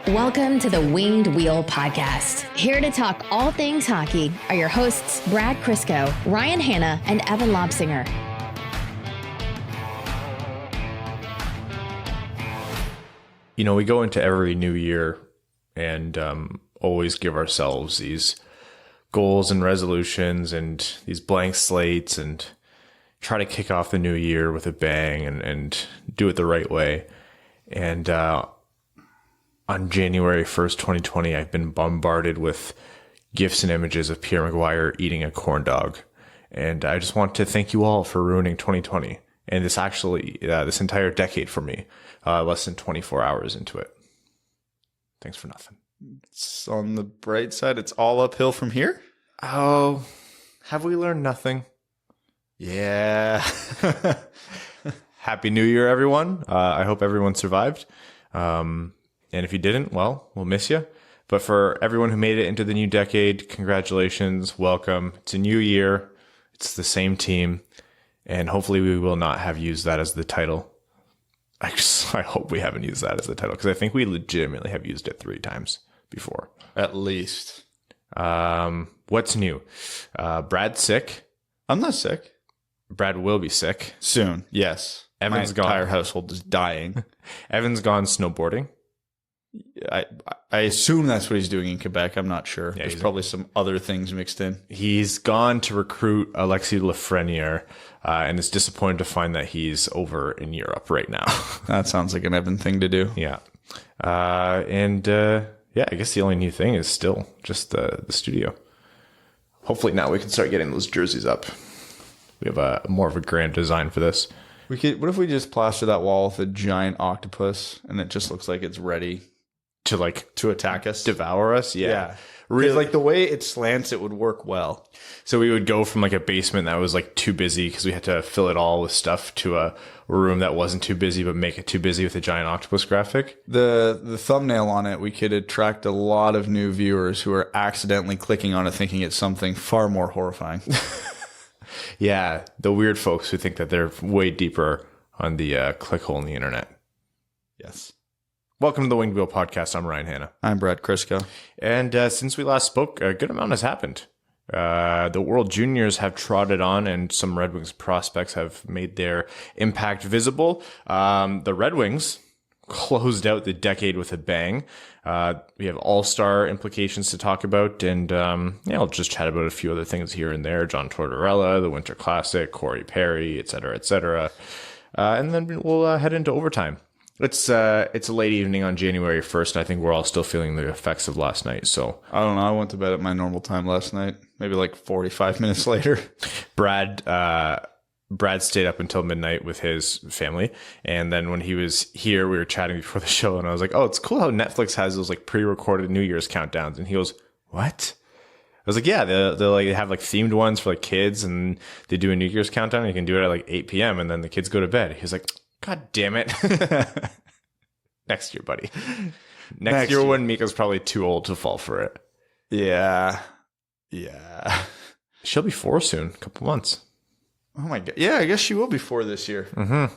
Welcome to the Winged Wheel Podcast. Here to talk all things hockey are your hosts, Brad Crisco, Ryan Hanna, and Evan Lobsinger. You know, we go into every new year and always give ourselves these goals and resolutions and these blank slates and try to kick off the new year with a bang and do it the right way. And on January 1st, 2020, I've been bombarded with gifs and images of Pierre McGuire eating a corn dog. And I just want to thank you all for ruining 2020 and this entire decade for me, less than 24 hours into it. Thanks for nothing. It's on the bright side. It's all uphill from here. Oh, have we learned nothing? Yeah. Happy New Year, everyone. I hope everyone survived. And if you didn't, well, we'll miss you. But for everyone who made it into the new decade, congratulations, welcome. It's a new year. It's the same team. And hopefully we will not have used that as the title. I hope we haven't used that as the title because I think we legitimately have used it 3 times before. At least. What's new? Brad's sick. I'm not sick. Brad will be sick. Soon, yes. Evan's My entire gone. household is dying. Evan's gone snowboarding. I assume that's what he's doing in Quebec. I'm not sure. Yeah, There's probably some other things mixed in. He's gone to recruit Alexis Lafreniere and is disappointed to find that he's over in Europe right now. That sounds like an Evan thing to do. Yeah. Yeah, I guess the only new thing is still just the studio. Hopefully now we can start getting those jerseys up. We have more of a grand design for this. What if we just plaster that wall with a giant octopus and it just looks like it's ready to attack us? Devour us? Yeah. Really, like the way it slants, it would work well. So we would go from like a basement that was like too busy because we had to fill it all with stuff to a room that wasn't too busy, but make it too busy with a giant octopus graphic. The thumbnail on it, we could attract a lot of new viewers who are accidentally clicking on it thinking it's something far more horrifying. Yeah, the weird folks who think that they're way deeper on the click hole in the internet. Yes. Welcome to the Winged Wheel Podcast. I'm Ryan Hanna. I'm Brad Crisco. And since we last spoke, a good amount has happened. The World Juniors have trotted on and some Red Wings prospects have made their impact visible. The Red Wings closed out the decade with a bang. We have All-Star implications to talk about, and I'll just chat about a few other things here and there. John Tortorella, the Winter Classic, Corey Perry, et cetera, and then we'll head into overtime. It's a late evening on January 1st, and I think we're all still feeling the effects of last night. So I don't know. I went to bed at my normal time last night, maybe like 45 minutes later. Brad stayed up until midnight with his family. And then when he was here, we were chatting before the show and I was like, oh, it's cool how Netflix has those like pre-recorded New Year's countdowns. And he goes, what? I was like, yeah, they have like themed ones for like kids and they do a New Year's countdown. And you can do it at like 8 p.m. and then the kids go to bed. He was like, God damn it. Next year, buddy. Next year when Mika's probably too old to fall for it. Yeah. She'll be 4 soon, a couple months. Oh my God. Yeah, I guess she will be 4 this year. Mm-hmm.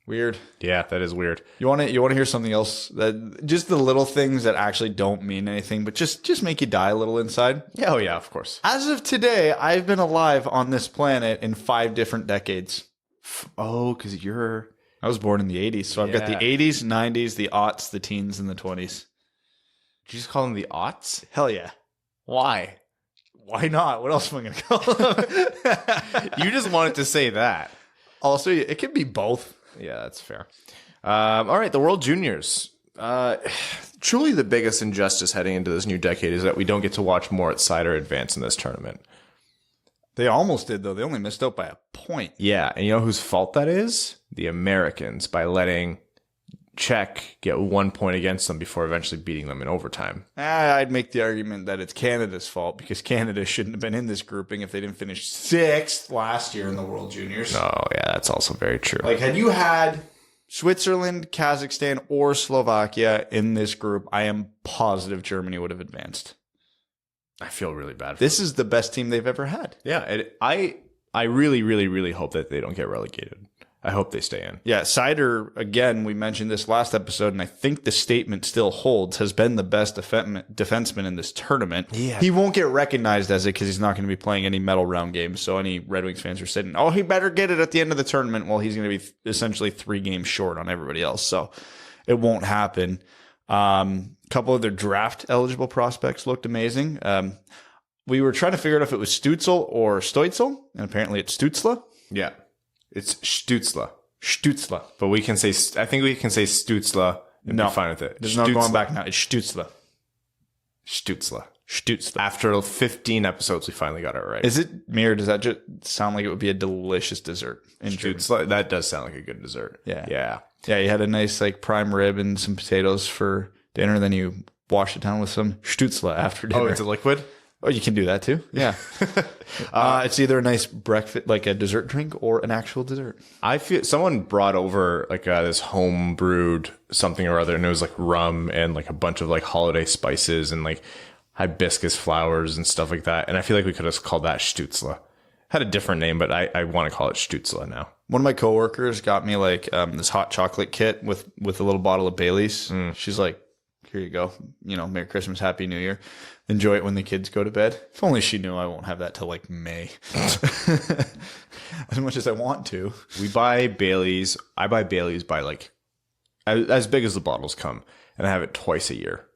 Weird. Yeah, that is weird. You want to hear something else? That just the little things that actually don't mean anything, but just make you die a little inside. Yeah, oh yeah, of course. As of today, I've been alive on this planet in 5 different decades. Oh, because I was born in the 80s, so I've got the 80s, 90s, the aughts, the teens, and the 20s. Did you just call them the aughts? Hell yeah. Why? Why not? What else am I going to call them? You just wanted to say that. Also, it could be both. Yeah, that's fair. All right, the World Juniors. Truly the biggest injustice heading into this new decade is that we don't get to watch more at Cider advance in this tournament. They almost did, though. They only missed out by a point. Yeah, and you know whose fault that is? The Americans, by letting Czech get 1 point against them before eventually beating them in overtime. I'd make the argument that it's Canada's fault because Canada shouldn't have been in this grouping if they didn't finish 6th last year in the World Juniors. Oh, yeah, that's also very true. Like, had you had Switzerland, Kazakhstan, or Slovakia in this group, I am positive Germany would have advanced. I feel really bad for This is the best team they've ever had. Yeah, I really, really, really hope that they don't get relegated. I hope they stay in. Yeah, Seider, again, we mentioned this last episode, and I think the statement still holds, has been the best defenseman in this tournament. Yeah. He won't get recognized as it because he's not going to be playing any medal round games. So any Red Wings fans are saying, oh, he better get it at the end of the tournament. Well, he's going to be essentially 3 games short on everybody else. So it won't happen. A couple of their draft eligible prospects looked amazing. We were trying to figure out if it was Stützle or Stoitzel, and apparently it's Stützle. Yeah. It's Stützle. Stützle. But we can say, I think we can say Stützle and be fine with it. There's no going back now. It's Stützle. Stützle. Stützle. After 15 episodes, we finally got it right. Is it me, or does that just sound like it would be a delicious dessert? Stützle, that does sound like a good dessert. Yeah. Yeah. Yeah, you had a nice like prime rib and some potatoes for dinner, then you washed it down with some Stützle after dinner. Oh, it's a liquid? Oh, you can do that too. Yeah. It's either a nice breakfast, like a dessert drink, or an actual dessert. I feel someone brought over like this home brewed something or other, and it was like rum and like a bunch of like holiday spices and like hibiscus flowers and stuff like that. And I feel like we could have called that Stützle. Had a different name, but I want to call it Stützle now. One of my coworkers got me like this hot chocolate kit with a little bottle of Bailey's. She's like, here you go. You know, Merry Christmas, Happy New Year. Enjoy it when the kids go to bed. If only she knew I won't have that till like May. As much as I want to. We buy Bailey's. I buy Bailey's by like as big as the bottles come, and I have it twice a year.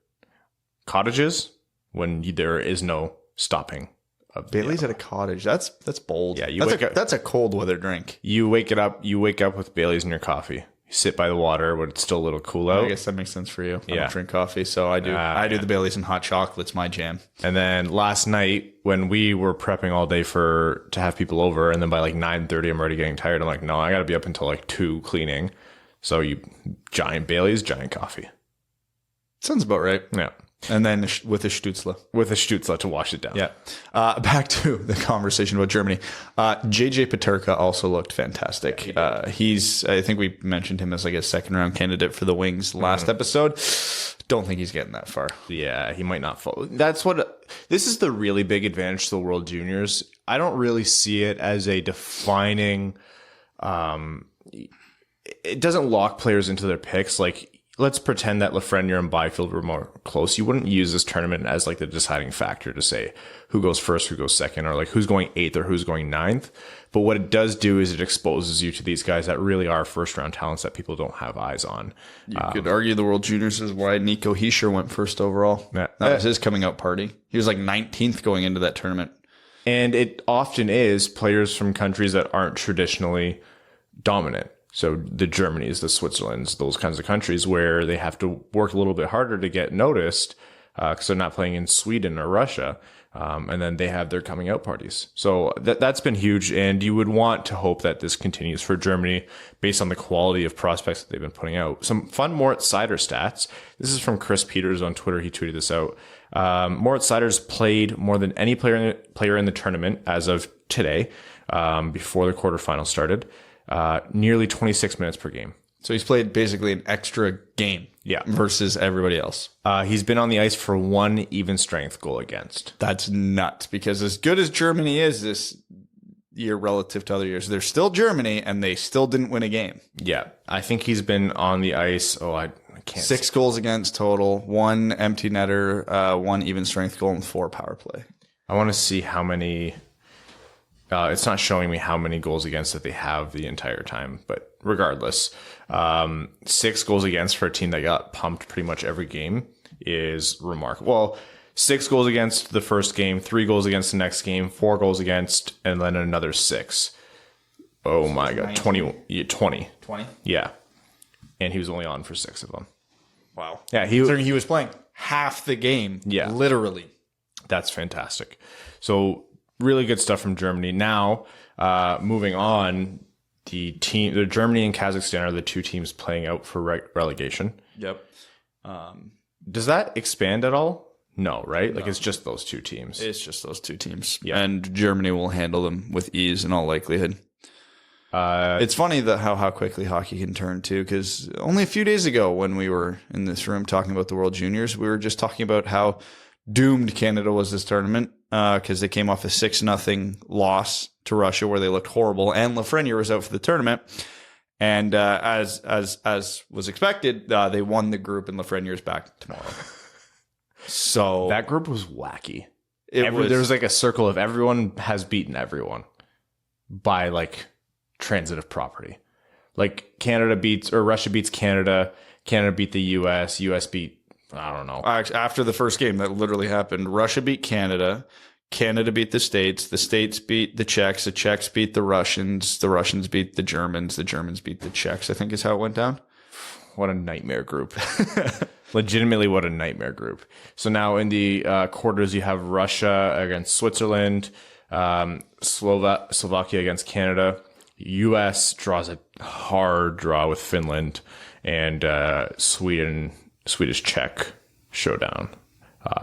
Cottages, when there is no stopping of Bailey's at a cottage. That's bold. Yeah, that's a cold weather drink. You wake up with Bailey's in your coffee. You sit by the water when it's still a little cool out. I guess that makes sense for you. I Yeah. don't drink coffee, so I do. I do the Bailey's and hot chocolate's my jam. And then last night when we were prepping all day to have people over, and then by like 9:30 I'm already getting tired. I'm like, no, I got to be up until like 2 cleaning. So you giant Bailey's, giant coffee. Sounds about right. Yeah. And then with a Stützle. With a Stützle to wash it down. Yeah. Back to the conversation about Germany. JJ Peterka also looked fantastic. I think we mentioned him as like a second round candidate for the Wings last episode. Don't think he's getting that far. Yeah, he might not fall. This is the really big advantage to the World Juniors. I don't really see it as a defining, it doesn't lock players into their picks. Like, let's pretend that Lafreniere and Byfield were more close. You wouldn't use this tournament as like the deciding factor to say who goes first, who goes second, or like who's going 8th or who's going 9th. But what it does do is it exposes you to these guys that really are first round talents that people don't have eyes on. You could argue the World Juniors is why Nico Hischier went first overall. Yeah. That was his coming out party. He was like 19th going into that tournament. And it often is players from countries that aren't traditionally dominant. So the Germanys, the Switzerlands, those kinds of countries where they have to work a little bit harder to get noticed because they're not playing in Sweden or Russia. And then they have their coming out parties. So that's been huge. And you would want to hope that this continues for Germany based on the quality of prospects that they've been putting out. Some fun Moritz Seider stats. This is from Chris Peters on Twitter. He tweeted this out. Moritz Seider's played more than any player in the tournament as of today, before the quarterfinals started. Nearly 26 minutes per game. So he's played basically an extra game. Yeah. Versus everybody else. He's been on the ice for 1 even strength goal against. That's nuts, because as good as Germany is this year relative to other years, they're still Germany and they still didn't win a game. Yeah. I think he's been on the ice. I can't. 6 goals against total, 1 empty netter, 1 even strength goal, and 4 power play. I want to see how many. It's not showing me how many goals against that they have the entire time, but regardless, 6 goals against for a team that got pumped pretty much every game is remarkable. Well, 6 goals against the first game, 3 goals against the next game, 4 goals against, and then another 6. Oh my God. 20. 20. Yeah. And he was only on for 6 of them. Wow. Yeah. He was playing half the game. Yeah. Literally. That's fantastic. So really good stuff from Germany. Now, moving on, the Germany and Kazakhstan are the 2 teams playing out for relegation. Yep. Does that expand at all? No, right? No. Like it's just those 2 teams. It's just those 2 teams. Yeah. And Germany will handle them with ease in all likelihood. It's funny that how quickly hockey can turn too, because only a few days ago when we were in this room talking about the World Juniors, we were just talking about how doomed Canada was this tournament because they came off a 6-0 loss to Russia where they looked horrible, and Lafreniere was out for the tournament. And as was expected, they won the group, and Lafreniere's back tomorrow. So That group was wacky. there was like a circle of everyone has beaten everyone by like transitive property. Like Russia beats Canada, Canada beat the US beat, I don't know. After the first game that literally happened, Russia beat Canada, Canada beat the States beat the Czechs beat the Russians beat the Germans beat the Czechs, I think is how it went down. What a nightmare group. Legitimately, what a nightmare group. So now in the quarters, you have Russia against Switzerland, Slovakia against Canada. U.S. draws a hard draw with Finland, and Swedish-Czech showdown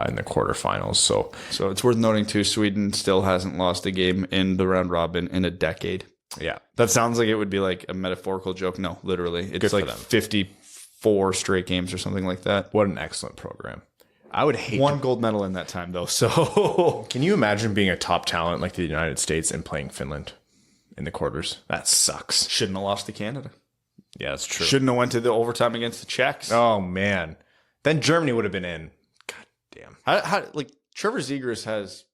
in the quarterfinals. So it's worth noting, too, Sweden still hasn't lost a game in the round robin in a decade. Yeah. That sounds like it would be like a metaphorical joke. No, literally. It's like 54 straight games or something like that. What an excellent program. I would hate one gold medal in that time, though. So can you imagine being a top talent like the United States and playing Finland in the quarters? That sucks. Shouldn't have lost to Canada. Yeah, that's true. Shouldn't have went to the overtime against the Czechs. Oh, man. Then Germany would have been in. God damn. How Trevor Zegras has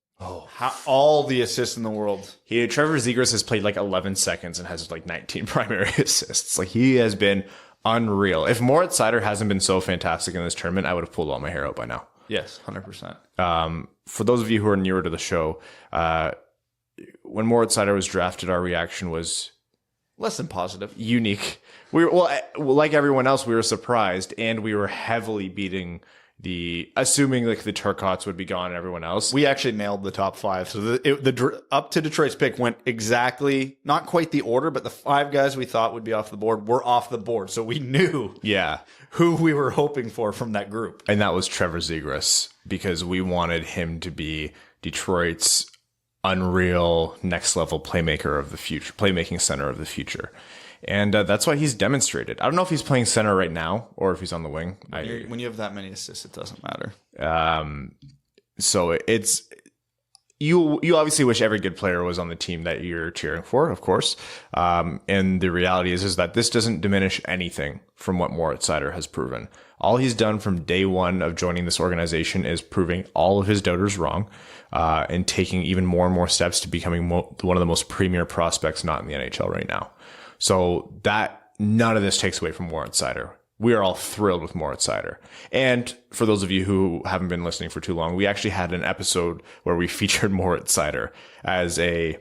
all the assists in the world. Trevor Zegras has played like 11 seconds and has like 19 primary assists. Like, he has been unreal. If Moritz Seider hasn't been so fantastic in this tournament, I would have pulled all my hair out by now. Yes, 100%. For those of you who are newer to the show, when Moritz Seider was drafted, our reaction was less than positive. Unique. Like everyone else, we were surprised, and we were heavily beating assuming like the Turcottes would be gone and everyone else. We actually nailed the top five. So the up to Detroit's pick went exactly, not quite the order, but the 5 guys we thought would be off the board were off the board. So we knew who we were hoping for from that group. And that was Trevor Zegras, because we wanted him to be Detroit's unreal next level playmaker of the future, playmaking center of the future. And that's what he's demonstrated. I don't know if he's playing center right now or if he's on the wing. When you have that many assists, it doesn't matter. So it's you obviously wish every good player was on the team that you're cheering for, of course. And the reality is that this doesn't diminish anything from what Moritz Seider has proven. All he's done from day one of joining this organization is proving all of his doubters wrong, and taking even more and more steps to becoming one of the most premier prospects not in the NHL right now. So that none of this takes away from Moritz Seider. We are all thrilled with Moritz Seider. And for those of you who haven't been listening for too long, we actually had an episode where we featured Moritz Seider as this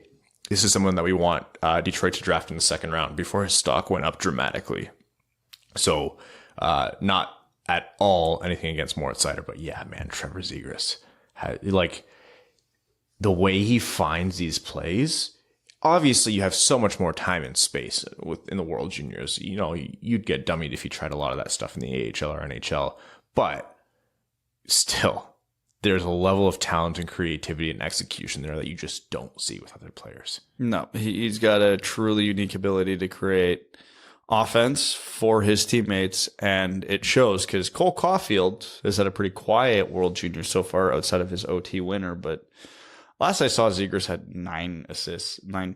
is someone that we want Detroit to draft in the second round before his stock went up dramatically. So not at all anything against Moritz Seider, but yeah, man, Trevor Zegras, like the way he finds these plays. Obviously, you have so much more time and space in the World Juniors. You know, you'd get dummied if you tried a lot of that stuff in the AHL or NHL. But still, there's a level of talent and creativity and execution there that you just don't see with other players. No, he's got a truly unique ability to create offense for his teammates, and it shows because Cole Caulfield has had a pretty quiet World Juniors so far outside of his OT winner, but last I saw, Zegras had 9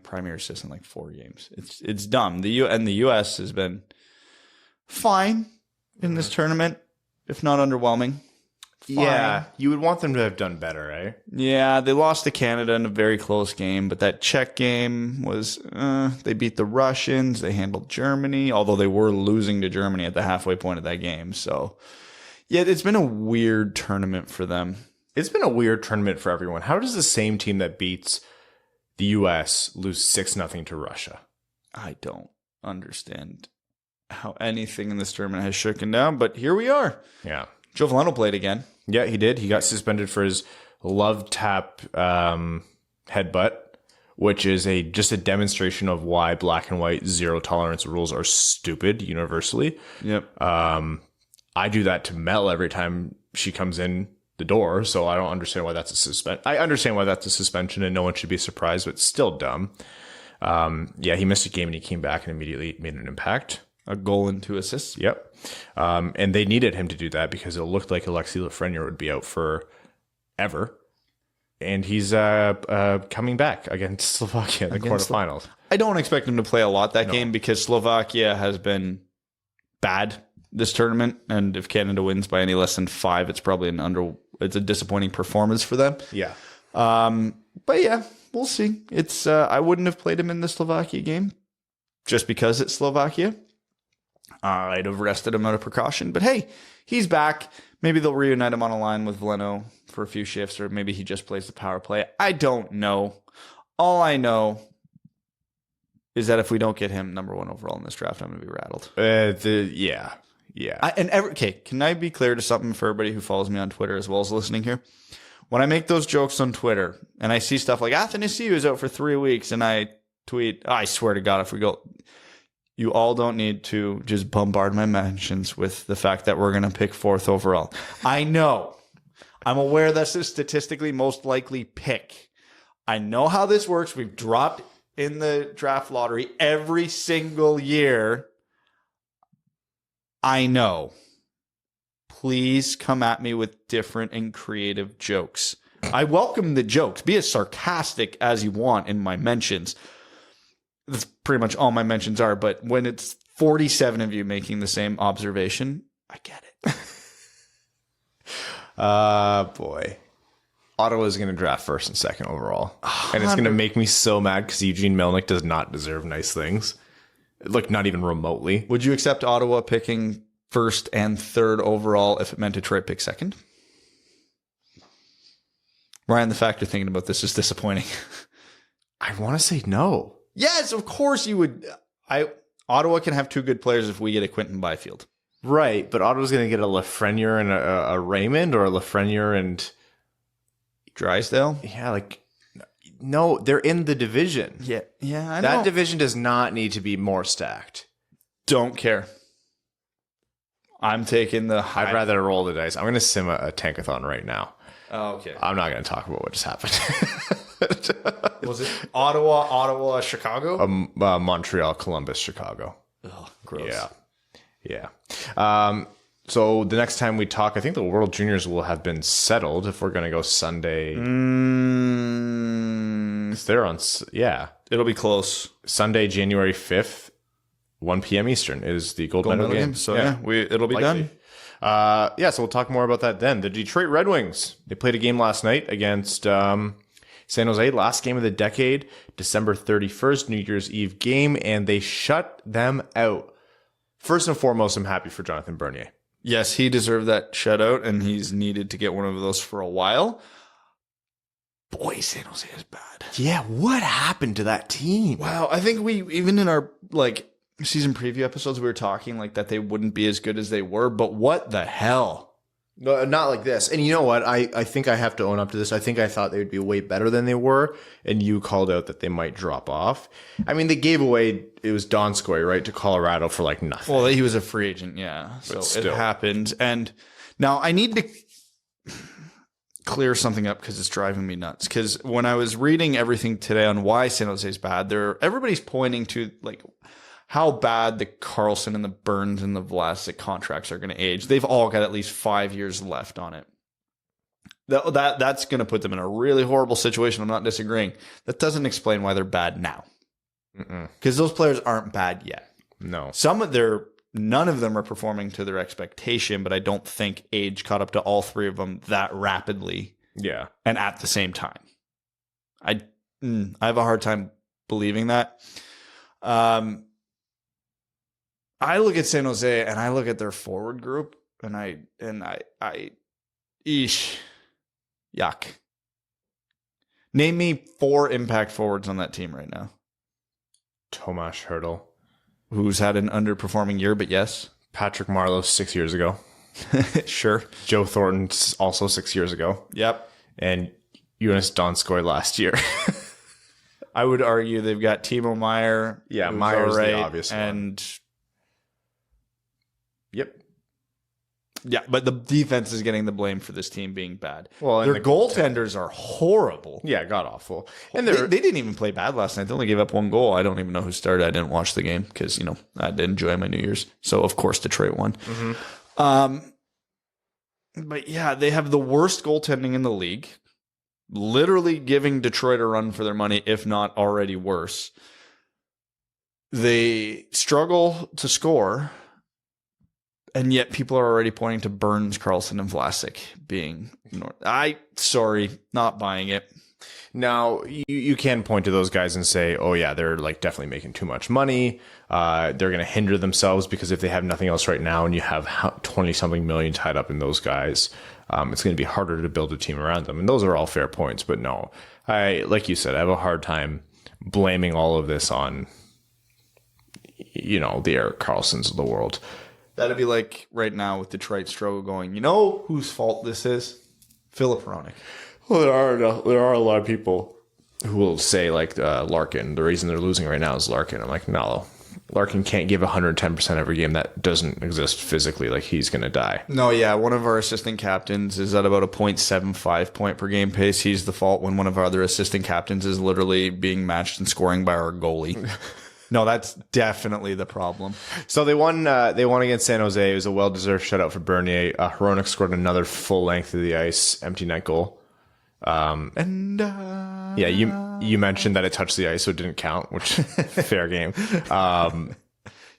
primary assists in like 4 games. It's dumb. The U.S. has been fine in this tournament, if not underwhelming. Fine. Yeah, you would want them to have done better, eh? Yeah, they lost to Canada in a very close game, but that Czech game was, they beat the Russians, they handled Germany, although they were losing to Germany at the halfway point of that game. So, yeah, it's been a weird tournament for them. It's been a weird tournament for everyone. How does the same team that beats the U.S. lose 6-0 to Russia? I don't understand how anything in this tournament has shaken down, but here we are. Yeah. Joe Veleno played again. Yeah, he did. He got suspended for his love tap headbutt, which is just a demonstration of why black and white zero tolerance rules are stupid universally. Yep. I do that to Mel every time she comes in the door, so I don't understand why that's a suspension. I understand why that's a suspension, and no one should be surprised, but it's still dumb. Yeah, he missed a game and he came back and immediately made an impact. A goal and 2 assists. Yep. And they needed him to do that because it looked like Alexis Lafreniere would be out for ever. And he's coming back against Slovakia in the quarterfinals. I don't expect him to play a lot that game because Slovakia has been bad this tournament. And if Canada wins by any less than 5, it's probably it's a disappointing performance for them. Yeah. But yeah, we'll see. It's I wouldn't have played him in the Slovakia game just because it's Slovakia. I'd have rested him out of precaution. But hey, he's back. Maybe they'll reunite him on a line with Veleno for a few shifts, or maybe he just plays the power play. I don't know. All I know is that if we don't get him number 1 overall in this draft, I'm going to be rattled. Yeah. Can I be clear to something for everybody who follows me on Twitter as well as listening here? When I make those jokes on Twitter and I see stuff like Athanasiou is out for 3 weeks and I tweet, I swear to God, if we go, you all don't need to just bombard my mentions with the fact that we're going to pick 4th overall. I know. I'm aware that's the statistically most likely pick. I know how this works. We've dropped in the draft lottery every single year. I know. Please come at me with different and creative jokes. I welcome the jokes. Be as sarcastic as you want in my mentions. That's pretty much all my mentions are. But when it's 47 of you making the same observation, I get it. Boy. Ottawa is going to draft 1st and 2nd overall. And it's going to make me so mad because Eugene Melnyk does not deserve nice things. Like, not even remotely. Would you accept Ottawa picking 1st and 3rd overall if it meant Detroit pick 2nd? Ryan, the fact you're thinking about this is disappointing. I want to say no. Yes, of course you would. Ottawa can have 2 good players if we get a Quentin Byfield. Right, but Ottawa's going to get a Lafreniere and a Raymond, or a Lafreniere and Drysdale? Yeah, no, they're in the division. Yeah, I know. That division does not need to be more stacked. Don't care. I'm taking the high. I'd rather roll the dice. I'm going to sim a tankathon right now. Oh, okay. I'm not going to talk about what just happened. Was it Ottawa, Chicago? Montreal, Columbus, Chicago. Oh, gross. Yeah. So the next time we talk, I think the World Juniors will have been settled if we're going to go Sunday. They're on, It'll be close. Sunday, January 5th, 1 p.m. Eastern is the gold medal game. So it'll be likely. done. So we'll talk more about that then. The Detroit Red Wings, they played a game last night against San Jose, last game of the decade, December 31st, New Year's Eve game, and they shut them out. First and foremost, I'm happy for Jonathan Bernier. Yes, he deserved that shutout, and he's needed to get one of those for a while. Boy, San Jose is bad. Yeah, what happened to that team? Wow, I think we, even in our season preview episodes, we were talking that they wouldn't be as good as they were, but what the hell? No, not like this. And you know what? I think I have to own up to this. I think I thought they would be way better than they were, and you called out that they might drop off. I mean, they gave away, it was Donskoy, right, to Colorado for nothing. Well, he was a free agent, yeah. So it happened. And now I need to clear something up because it's driving me nuts. Because when I was reading everything today on why San Jose is bad, everybody's pointing to how bad the Carlson and the Burns and the Vlasic contracts are going to age. They've all got at least 5 years left on it. That's going to put them in a really horrible situation. I'm not disagreeing. That doesn't explain why they're bad now. Because those players aren't bad yet. No. None of them are performing to their expectation, but I don't think age caught up to all 3 of them that rapidly. Yeah. And at the same time. I have a hard time believing that. I look at San Jose and I look at their forward group and I yuck. Name me 4 impact forwards on that team right now. Tomas Hertl, who's had an underperforming year, but yes. Patrick Marleau 6 years ago. Sure. Joe Thornton's also 6 years ago. Yep. And Jonas Donskoy last year. I would argue they've got Timo Meier. Yeah, Meier's the obvious and one. Yep. Yeah, but the defense is getting the blame for this team being bad. Well, their goaltenders are horrible. Yeah, god awful. And they didn't even play bad last night. They only gave up 1 goal. I don't even know who started. I didn't watch the game because, I had to enjoy my New Year's. So, of course, Detroit won. Mm-hmm. But, yeah, they have the worst goaltending in the league. literally giving Detroit a run for their money, if not already worse. They struggle to score, and yet people are already pointing to Burns, Carlson, and Vlasic being not buying it. Now, you can point to those guys and say, oh, yeah, they're like definitely making too much money. They're going to hinder themselves because if they have nothing else right now and you have 20-something million tied up in those guys, it's going to be harder to build a team around them. And those are all fair points. But no, like you said, I have a hard time blaming all of this on, the Erik Karlssons of the world. That'd be like right now with Detroit struggle going, you know whose fault this is? Filip Hronek. Well, there are a lot of people who will say, like, Larkin, the reason they're losing right now is Larkin. I'm like, no, Larkin can't give 110% every game. That doesn't exist physically. Like, he's going to die. No, yeah. One of our assistant captains is at about a 0.75 point per game pace. He's the fault when one of our other assistant captains is literally being matched and scoring by our goalie. No, that's definitely the problem. So they won against San Jose. It was a well-deserved shutout for Bernier. Hronek scored another full length of the ice, empty net goal. You mentioned that it touched the ice, so it didn't count, which fair game.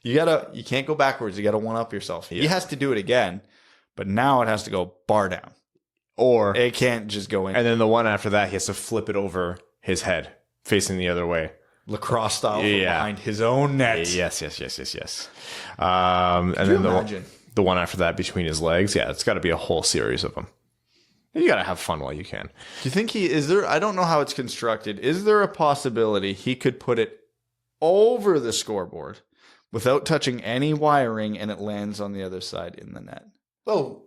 You can't go backwards. You got to one up yourself. Yeah. He has to do it again, but now it has to go bar down, or it can't just go in. And then the one after that, he has to flip it over his head, facing the other way. Lacrosse style behind his own net. Yes. And then the one after that between his legs. Yeah, it's got to be a whole series of them. You got to have fun while you can. Do you think I don't know how it's constructed. Is there a possibility he could put it over the scoreboard without touching any wiring and it lands on the other side in the net? Well,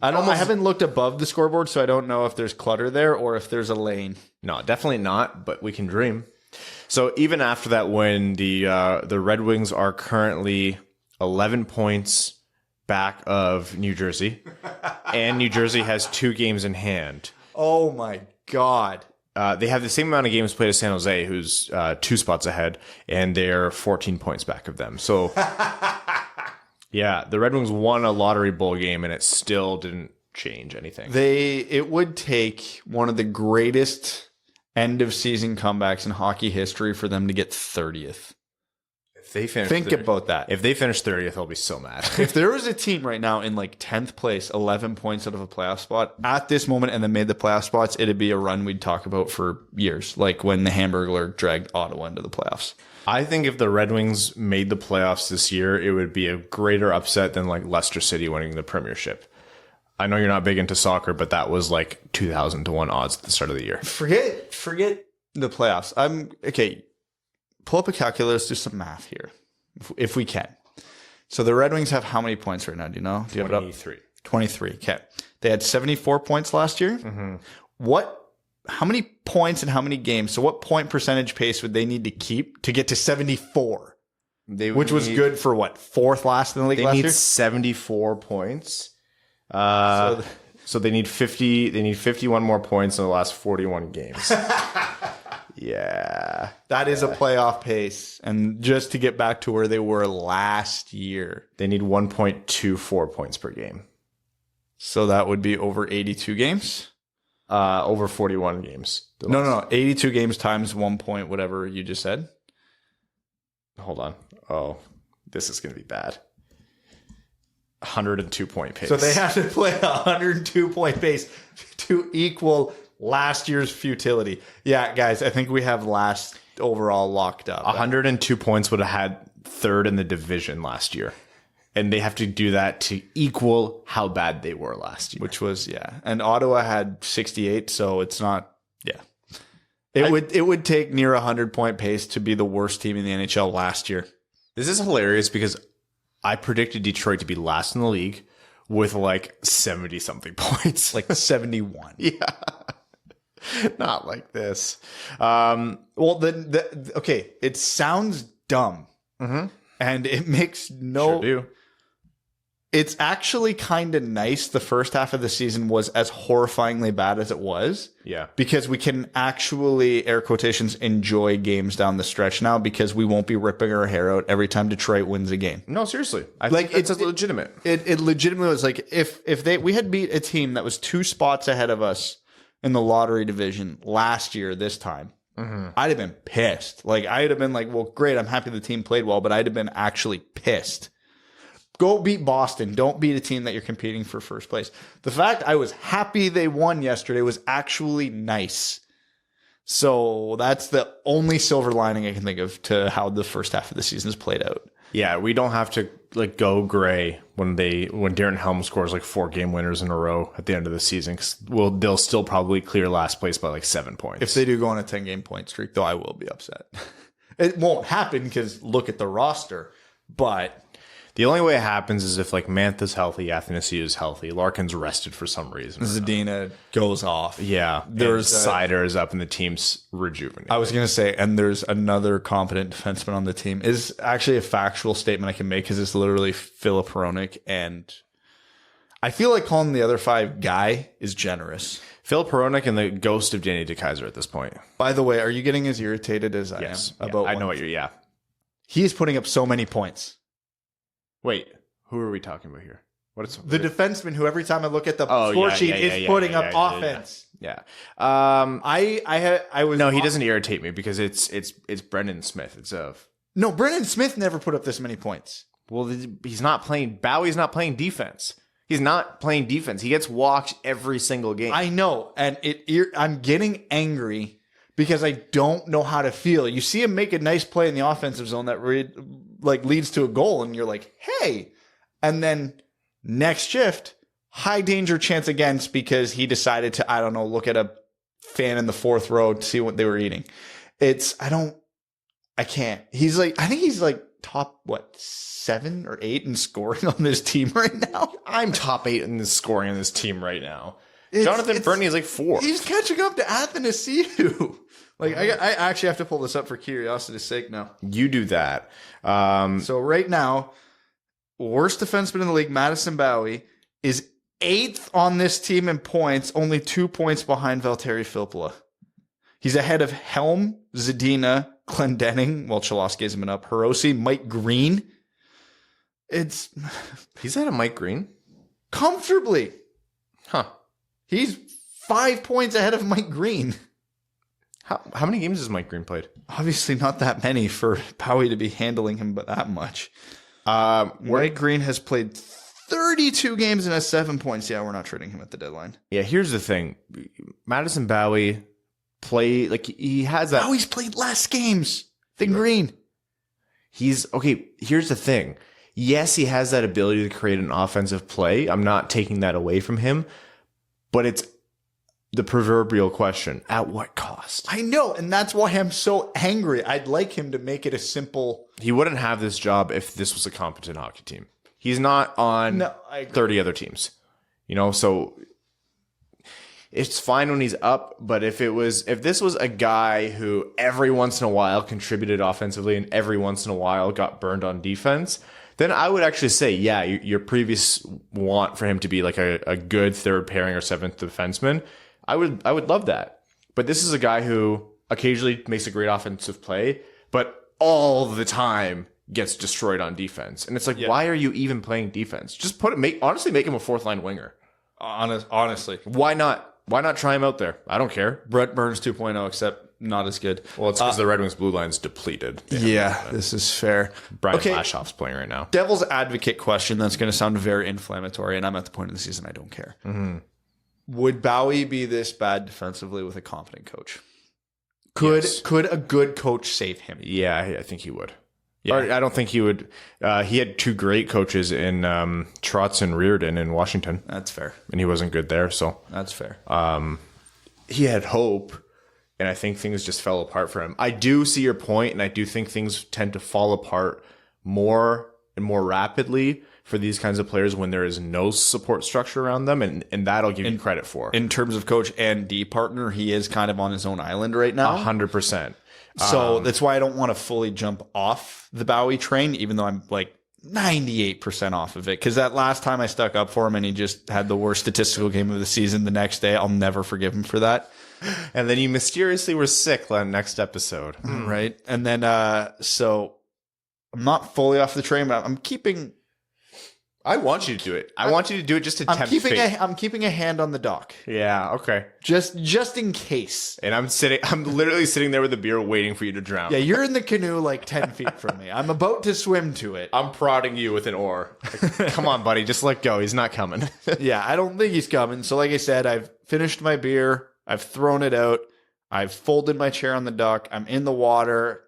I haven't looked above the scoreboard, so I don't know if there's clutter there or if there's a lane. No, definitely not, but we can dream. So even after that win, the Red Wings are currently 11 points back of New Jersey, and New Jersey has 2 games in hand. Oh my God. They have the same amount of games played as San Jose, who's 2 spots ahead, and they're 14 points back of them. So, yeah, the Red Wings won a lottery bowl game, and it still didn't change anything. It would take one of the greatest end of season comebacks in hockey history for them to get 30th. Think about that. If they finish 30th, I'll be so mad. If there was a team right now in like 10th place, 11 points out of a playoff spot at this moment and then made the playoff spots, it'd be a run we'd talk about for years, like when the Hamburglar dragged Ottawa into the playoffs. I think if the Red Wings made the playoffs this year, it would be a greater upset than like Leicester City winning the Premiership. I know you're not big into soccer, but that was like 2,000 to 1 odds at the start of the year. Forget the playoffs. Okay. Pull up a calculator. Let's do some math here, if we can. So the Red Wings have how many points right now? Do you know? Do you 23. Have it up? 23. Okay. They had 74 points last year. Mm-hmm. How many points and how many games? So what point percentage pace would they need to keep to get to 74? Which was good for what? 4th last in the league last year? They need 74 points. So they need 50. They need 51 more points in the last 41 games. Yeah. That is a playoff pace. And just to get back to where they were last year, they need 1.24 points per game. So that would be over 82 games? Over 41 games. No. 82 games times 1 point, whatever you just said. Hold on. Oh, this is going to be bad. 102 point pace. So they have to play a 102 point pace to equal last year's futility. Yeah, guys, I think we have last overall locked up. 102 points would have had 3rd in the division last year. And they have to do that to equal how bad they were last year. Which was, yeah. And Ottawa had 68, so it's not, yeah. It would take near 100 point pace to be the worst team in the NHL last year. This is hilarious because I predicted Detroit to be last in the league with like 70 something points. Like 71. Yeah. Not like this. Okay, it sounds dumb. Mm-hmm. And it makes no... Sure do. It's actually kind of nice. The first half of the season was as horrifyingly bad as it was. Yeah. Because we can actually, air quotations, enjoy games down the stretch now because we won't be ripping our hair out every time Detroit wins a game. No, seriously. I think it's legitimate. It legitimately was like if we had beat a team that was 2 spots ahead of us in the lottery division last year this time, I'd have been pissed. Like, I'd have been like, well, great, I'm happy the team played well, but I'd have been actually pissed. Go beat Boston. Don't beat a team that you're competing for first place. The fact I was happy they won yesterday was actually nice. So that's the only silver lining I can think of to how the first half of the season has played out. Yeah, we don't have to like go gray when Darren Helm scores like 4 game winners in a row at the end of the season. Cause they'll still probably clear last place by like 7 points. If they do go on a 10-game point streak, though, I will be upset. It won't happen because look at the roster. But the only way it happens is if like Mantha's healthy, Athanasiou is healthy, Larkin's rested for some reason. Zadina goes off. Yeah, there's Sider is up and the team's rejuvenated. I was going to say, and there's another competent defenseman on the team. Is actually a factual statement I can make because it's literally Filip Hronek, and I feel like calling the other 5 guy is generous. Filip Hronek and the ghost of Danny DeKeyser at this point. By the way, are you getting as irritated as I am about? I know what you're. Yeah, he is putting up so many points. Wait, who are we talking about here? The defenseman who every time I look at the score sheet is putting up offense. Yeah. I was no, he doesn't irritate me because it's Brendan Smith. No, Brendan Smith never put up this many points. Well, he's not playing. Bowie's not playing defense. He's not playing defense. He gets walked every single game. I know, and I'm getting angry because I don't know how to feel. You see him make a nice play in the offensive zone that leads to a goal, and you're like, hey. And then next shift, high danger chance against because he decided to, I don't know, look at a fan in the 4th row to see what they were eating. I can't. I think he's like top, 7 or 8 in scoring on this team right now? I'm top 8 in the scoring on this team right now. Jonathan Bernier is like 4. He's catching up to Athanasiou. Like, I actually have to pull this up for curiosity's sake now. You do that. So right now, worst defenseman in the league, Madison Bowie, is 8th on this team in points, only 2 points behind Valtteri Filppula. He's ahead of Helm, Zadina, Clendenning, Cholowski hasn't been up, Hirose, Mike Green. He's ahead of Mike Green? Comfortably. Huh. He's 5 points ahead of Mike Green. How many games has Mike Green played? Obviously not that many for Bowie to be handling him but that much. Mike Green has played 32 games and has 7 points. Yeah, we're not trading him at the deadline. Yeah, here's the thing. Madison Bowie he has that. Bowie's played less games than Green. Here's the thing. Yes, he has that ability to create an offensive play. I'm not taking that away from him, but it's the proverbial question, at what cost? I know, and that's why I'm so angry. I'd like him to make it a simple... He wouldn't have this job if this was a competent hockey team. He's not on 30 other teams. So it's fine when he's up, but if this was a guy who every once in a while contributed offensively and every once in a while got burned on defense, then I would actually say, yeah, your previous want for him to be like a good 3rd pairing or 7th defenseman, I would love that. But this is a guy who occasionally makes a great offensive play, but all the time gets destroyed on defense. And it's like, why are you even playing defense? Just make him a 4th line winger. Honestly. Why not? Why not try him out there? I don't care. Brett Burns 2.0, except not as good. Well, it's because the Red Wings blue line's depleted. Yeah, this is fair. Brian Lashoff's playing right now. Devil's advocate question that's going to sound very inflammatory, and I'm at the point of the season I don't care. Mm-hmm. Would Bowie be this bad defensively with a competent coach? Could a good coach save him? Yeah, I think he would. Yeah. I don't think he would. He had 2 great coaches in Trotz and Reardon in Washington. That's fair. And he wasn't good there, so. That's fair. He had hope, and I think things just fell apart for him. I do see your point, and I do think things tend to fall apart more and more rapidly for these kinds of players when there is no support structure around them, and that I'll give you credit for. In terms of coach and D partner, he is kind of on his own island right now. 100%. So that's why I don't want to fully jump off the Bowie train, even though I'm like 98% off of it. Because that last time I stuck up for him and he just had the worst statistical game of the season the next day, I'll never forgive him for that. And then you mysteriously were sick the next episode. Right. And then, so I'm not fully off the train, but I'm keeping I want you to do it. I want you to do it just to tempt fate. I'm keeping a hand on the dock. Yeah, okay. Just in case. And I'm literally sitting there with a beer waiting for you to drown. Yeah, you're in the canoe like 10 feet from me. I'm about to swim to it. I'm prodding you with an oar. Like, come on, buddy, just let go. He's not coming. Yeah, I don't think he's coming. So like I said, I've finished my beer. I've thrown it out. I've folded my chair on the dock. I'm in the water.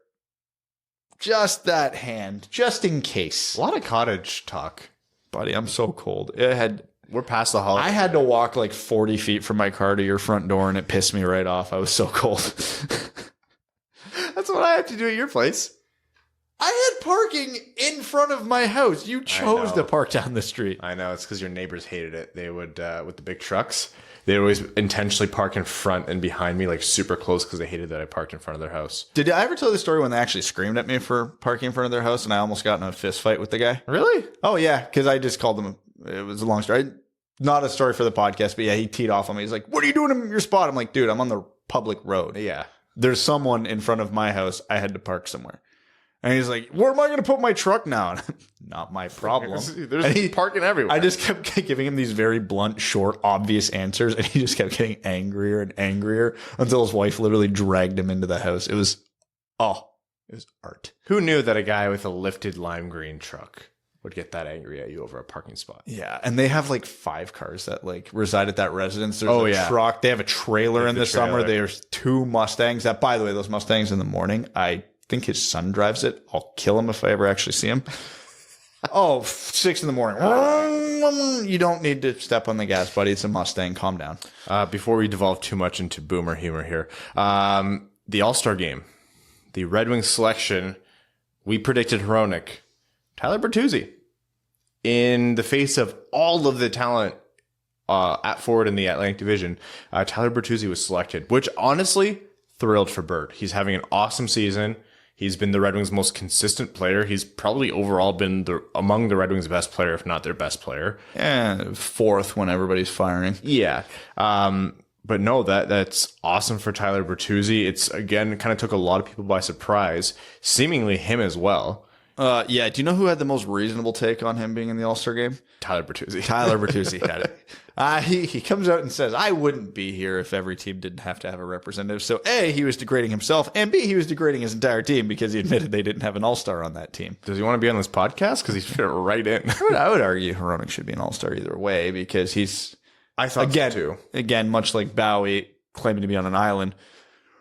Just that hand, just in case. A lot of cottage talk. Buddy, I'm so cold. We're past the holiday. I had to walk like 40 feet from my car to your front door, and it pissed me right off. I was so cold. That's what I have to do at your place. I had parking in front of my house. You chose to park down the street. I know. It's because your neighbors hated it. They would, with the big trucks, they'd always intentionally park in front and behind me, like super close, because they hated that I parked in front of their house. Did I ever tell the story when they actually screamed at me for parking in front of their house and I almost got in a fist fight with the guy? Really? Oh, yeah, because I just called him. It was a long story. Not a story for the podcast, but yeah, he teed off on me. He's like, what are you doing in your spot? I'm like, dude, I'm on the public road. Yeah. There's someone in front of my house. I had to park somewhere. And he's like, where am I going to put my truck now? Not my problem. There's parking everywhere. I just kept giving him these very blunt, short, obvious answers. And he just kept getting angrier and angrier until his wife literally dragged him into the house. It was art. Who knew that a guy with a lifted lime green truck would get that angry at you over a parking spot? Yeah. And they have like 5 cars that like reside at that residence. There's a truck. They have a trailer in the summer. There's 2 Mustangs that, by the way, those Mustangs in the morning, I think his son drives it. I'll kill him if I ever actually see him. 6 in the morning. You don't need to step on the gas, buddy. It's a Mustang. Calm down. Before we devolve too much into boomer humor here, the All-Star game, the Red Wings selection, we predicted Hronek, Tyler Bertuzzi. In the face of all of the talent at forward in the Atlantic Division, Tyler Bertuzzi was selected, which honestly, thrilled for Bert. He's having an awesome season. He's been the Red Wings' most consistent player. He's probably overall been among the Red Wings' best player, if not their best player. And 4th when everybody's firing. Yeah. But no, that's awesome for Tyler Bertuzzi. It's, again, kind of took a lot of people by surprise, seemingly him as well. Yeah. Do you know who had the most reasonable take on him being in the All-Star game? Tyler Bertuzzi. Tyler Bertuzzi had it. He comes out and says, I wouldn't be here if every team didn't have to have a representative. So A, he was degrading himself, and B, he was degrading his entire team because he admitted they didn't have an All-Star on that team. Does he want to be on this podcast? Because he's fit right in. I would argue Hronek should be an All-Star either way because he's, I thought so too. Again, much like Bowie claiming to be on an island,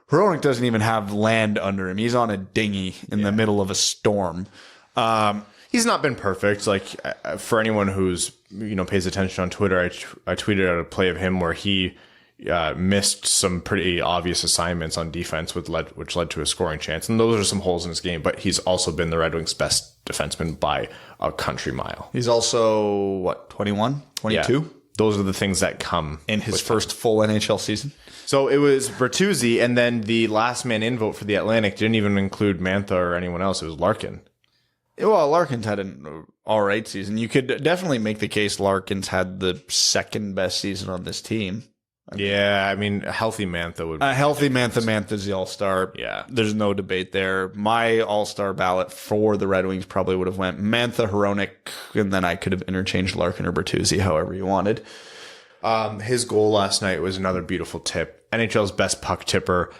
Hronek doesn't even have land under him. He's on a dinghy in the middle of a storm. He's not been perfect. Like, for anyone who's, pays attention on Twitter, I tweeted out a play of him where he missed some pretty obvious assignments on defense, which led to a scoring chance. And those are some holes in his game, but he's also been the Red Wings' best defenseman by a country mile. He's also, 21, 22? Yeah. Those are the things that come in his first full NHL season. So it was Bertuzzi, and then the last man in vote for the Atlantic didn't even include Mantha or anyone else. It was Larkin. Well, Larkin's had an all right season. You could definitely make the case Larkin's had the second best season on this team. Yeah, I mean, a healthy Mantha would be. A healthy Mantha's the All-Star. Yeah. There's no debate there. My All-Star ballot for the Red Wings probably would have went Mantha, Hronek, and then I could have interchanged Larkin or Bertuzzi however you wanted. His goal last night was another beautiful tip. NHL's best puck tipper.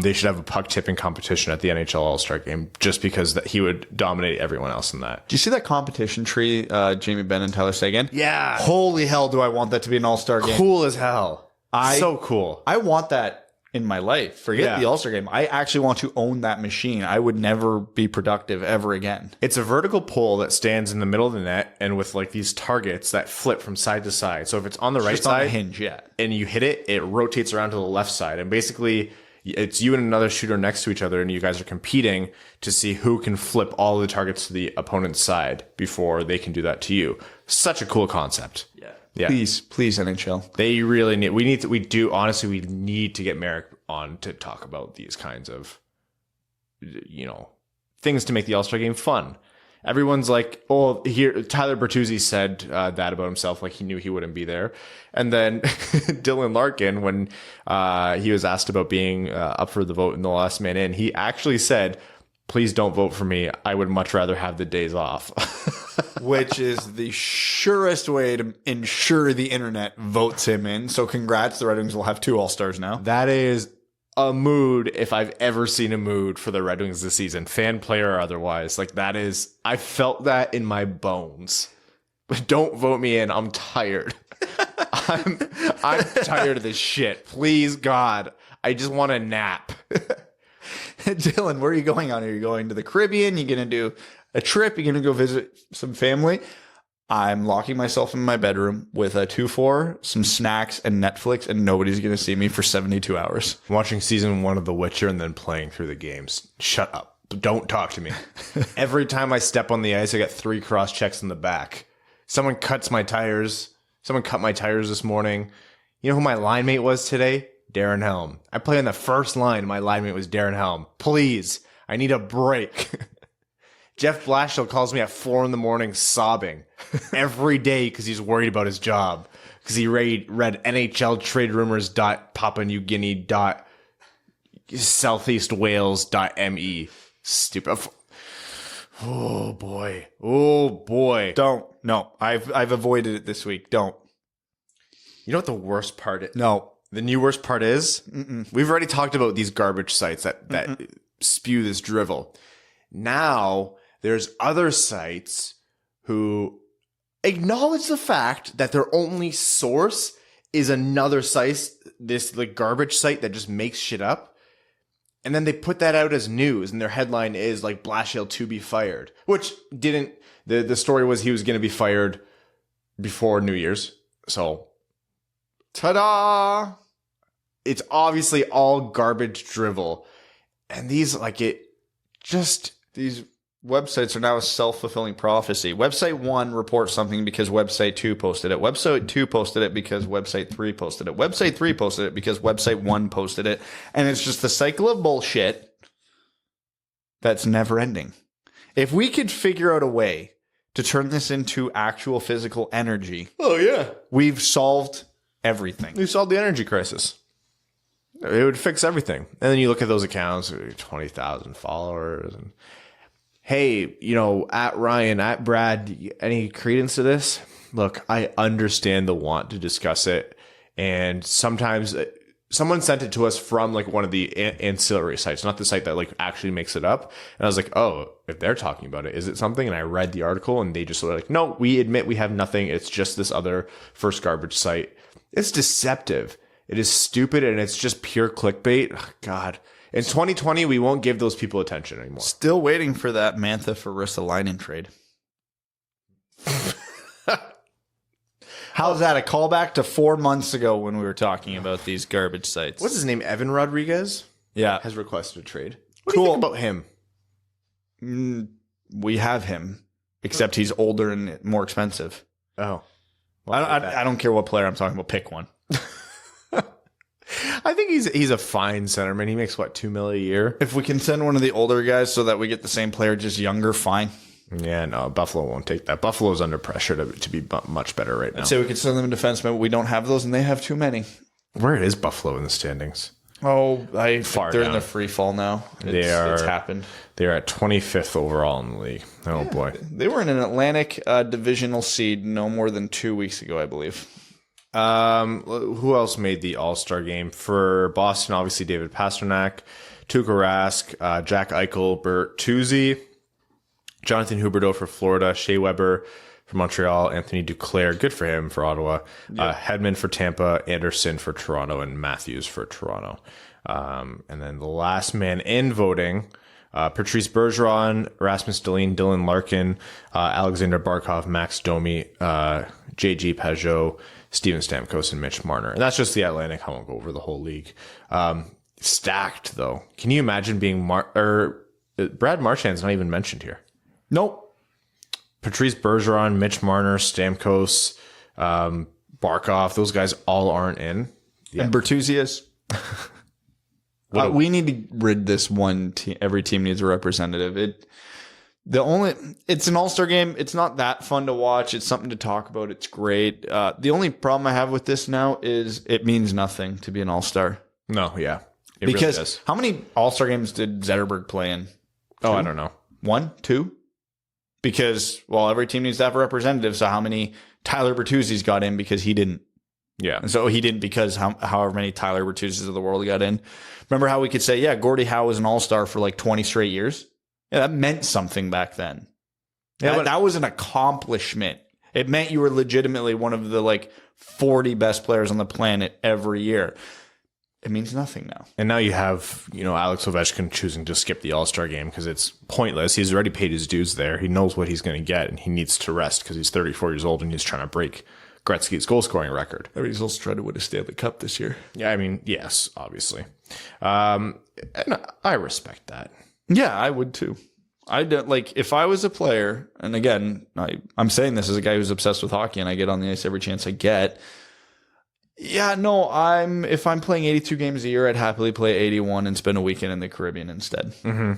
They should have a puck tipping competition at the NHL All-Star game just because he would dominate everyone else in that. Do you see that competition tree, Jamie Benn and Tyler Seguin? Yeah. Holy hell, do I want that to be an All-Star game. Cool as hell. So cool. I want that in my life. Forget the All-Star game. I actually want to own that machine. I would never be productive ever again. It's a vertical pole that stands in the middle of the net and with like these targets that flip from side to side. So if it's on the right side on the hinge, and you hit it, it rotates around to the left side. And basically it's you and another shooter next to each other, and you guys are competing to see who can flip all the targets to the opponent's side before they can do that to you. Such a cool concept. Yeah. Please, NHL. They really need, we need to get Merrick on to talk about these kinds of, things to make the All-Star game fun. Everyone's like, here, Tyler Bertuzzi said that about himself, like he knew he wouldn't be there. And then Dylan Larkin, when he was asked about being up for the vote in the last man in, he actually said, please don't vote for me. I would much rather have the days off. Which is the surest way to ensure the internet votes him in. So congrats, the Red Wings will have 2 All-Stars now. That is a mood if I've ever seen a mood for the Red Wings this season, fan, player, or otherwise. Like, that is, I felt that in my bones. But don't vote me in. I'm tired. I'm tired of this shit. Please, God. I just want a nap. Dylan, where are you going on? Are you going to the Caribbean? You going to do a trip? You going to go visit some family? I'm locking myself in my bedroom with a 2-4, some snacks, and Netflix, and nobody's going to see me for 72 hours. Watching season 1 of The Witcher and then playing through the games. Shut up. Don't talk to me. Every time I step on the ice, I get 3 cross checks in the back. Someone cuts my tires. Someone cut my tires this morning. You know who my line mate was today? Darren Helm. I play on the first line. My line mate was Darren Helm. Please, I need a break. Jeff Blashill calls me at 4 a.m. sobbing every day because he's worried about his job. Because he read NHL trade rumors Papua New Guinea Southeast Wales.me. Stupid. Oh boy. Oh boy. Don't. No, I've avoided it this week. Don't. You know what the worst part is? No. The new worst part is? We've already talked about these garbage sites that spew this drivel. Now, there's other sites who acknowledge the fact that their only source is another site, this like garbage site that just makes shit up. And then they put that out as news, and their headline is like Blashill to be fired, which didn't. The story was he was going to be fired before New Year's. So, ta-da! It's obviously all garbage drivel. And these, these websites are now a self-fulfilling prophecy. Website 1 reports something because website 2 posted it. Website 2 posted it because website 3 posted it. Website 3 posted it because website 1 posted it. And it's just the cycle of bullshit that's never ending. If we could figure out a way to turn this into actual physical energy, oh yeah, we've solved everything. We solved the energy crisis. It would fix everything. And then you look at those accounts, 20,000 followers. And hey, at Ryan, at Brad, any credence to this? Look, I understand the want to discuss it. And sometimes someone sent it to us from one of the ancillary sites, not the site that actually makes it up. And I was like, oh, if they're talking about it, is it something? And I read the article and they just were like, no, we admit we have nothing. It's just this other first garbage site. It's deceptive. It is stupid, and it's just pure clickbait. Ugh, God. In 2020, we won't give those people attention anymore. Still waiting for that Mantha for Ristolainen trade. How's that? A callback to 4 months ago when we were talking about these garbage sites. What's his name? Evan Rodriguez? Yeah. Has requested a trade. What do you think about him? We have him, except he's older and more expensive. Oh. Well, I don't care what player I'm talking about. Pick one. I think he's a fine centerman. He makes, $2 million a year? If we can send one of the older guys so that we get the same player, just younger, fine. Yeah, no, Buffalo won't take that. Buffalo's under pressure to be much better right now. I'd say we could send them a defenseman, but we don't have those, and they have too many. Where is Buffalo in the standings? Oh, Far they're down. in the free fall now. It's happened. They are at 25th overall in the league. Oh, boy. They were in an Atlantic divisional seed no more than 2 weeks ago, I believe. Who else made the All-Star game? For Boston, obviously David Pastrnak, Tuukka Rask, Jack Eichel, Bertuzzi, Jonathan Huberdeau for Florida, Shea Weber for Montreal, Anthony Duclair, good for him, for Ottawa, Hedman for Tampa, Anderson for Toronto, and Matthews for Toronto. And then the last man in voting, Patrice Bergeron, Rasmus Dahlin, Dylan Larkin, Alexander Barkov, Max Domi, JG Peugeot, Steven Stamkos, and Mitch Marner. And that's just the Atlantic. I won't go over the whole league. Stacked, though. Can you imagine being Brad Marchand's not even mentioned here. Nope. Patrice Bergeron, Mitch Marner, Stamkos, Barkov, those guys all aren't in. Yeah. And Bertuzzi is. We need to rid this one team. Every team needs a representative. It's an all-star game. It's not that fun to watch. It's something to talk about. It's great. The only problem I have with this now is it means nothing to be an all-star. No, yeah. Because really how many all-star games did Zetterberg play in? Oh, I don't know. 1, 2? Because, well, every team needs to have a representative. So how many Tyler Bertuzzi's got in because he didn't? Yeah. And so he didn't because however many Tyler Bertuzzis of the world got in. Remember how we could say, yeah, Gordie Howe was an all-star for like 20 straight years? Yeah, that meant something back then. Yeah, that was an accomplishment. It meant you were legitimately one of the like 40 best players on the planet every year. It means nothing now. And now you have, Alex Ovechkin choosing to skip the All-Star game because it's pointless. He's already paid his dues there. He knows what he's going to get, and he needs to rest because he's 34 years old and he's trying to break Gretzky's goal-scoring record. He's also trying to win a Stanley Cup this year. Yeah, I mean, yes, obviously. And I respect that. Yeah, I would too. I don't like if I was a player, and again, I'm saying this as a guy who's obsessed with hockey and I get on the ice every chance I get. Yeah, no, if I'm playing 82 games a year, I'd happily play 81 and spend a weekend in the Caribbean instead. Mm-hmm.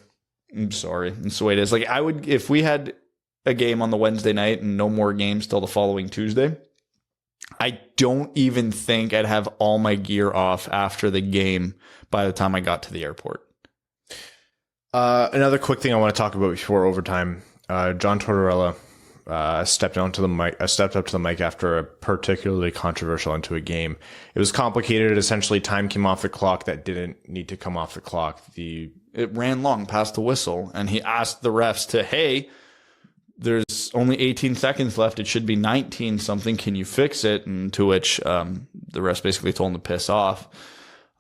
I'm sorry. That's the way it is. Like I would, if we had a game on the Wednesday night and no more games till the following Tuesday, I don't even think I'd have all my gear off after the game by the time I got to the airport. Another quick thing I want to talk about before overtime. John Tortorella stepped up to the mic after a particularly controversial end to a game. It was complicated. Essentially, time came off the clock that didn't need to come off the clock. It ran long past the whistle, and he asked the refs to, hey, there's only 18 seconds left. It should be 19 something. Can you fix it? And to which the refs basically told him to piss off.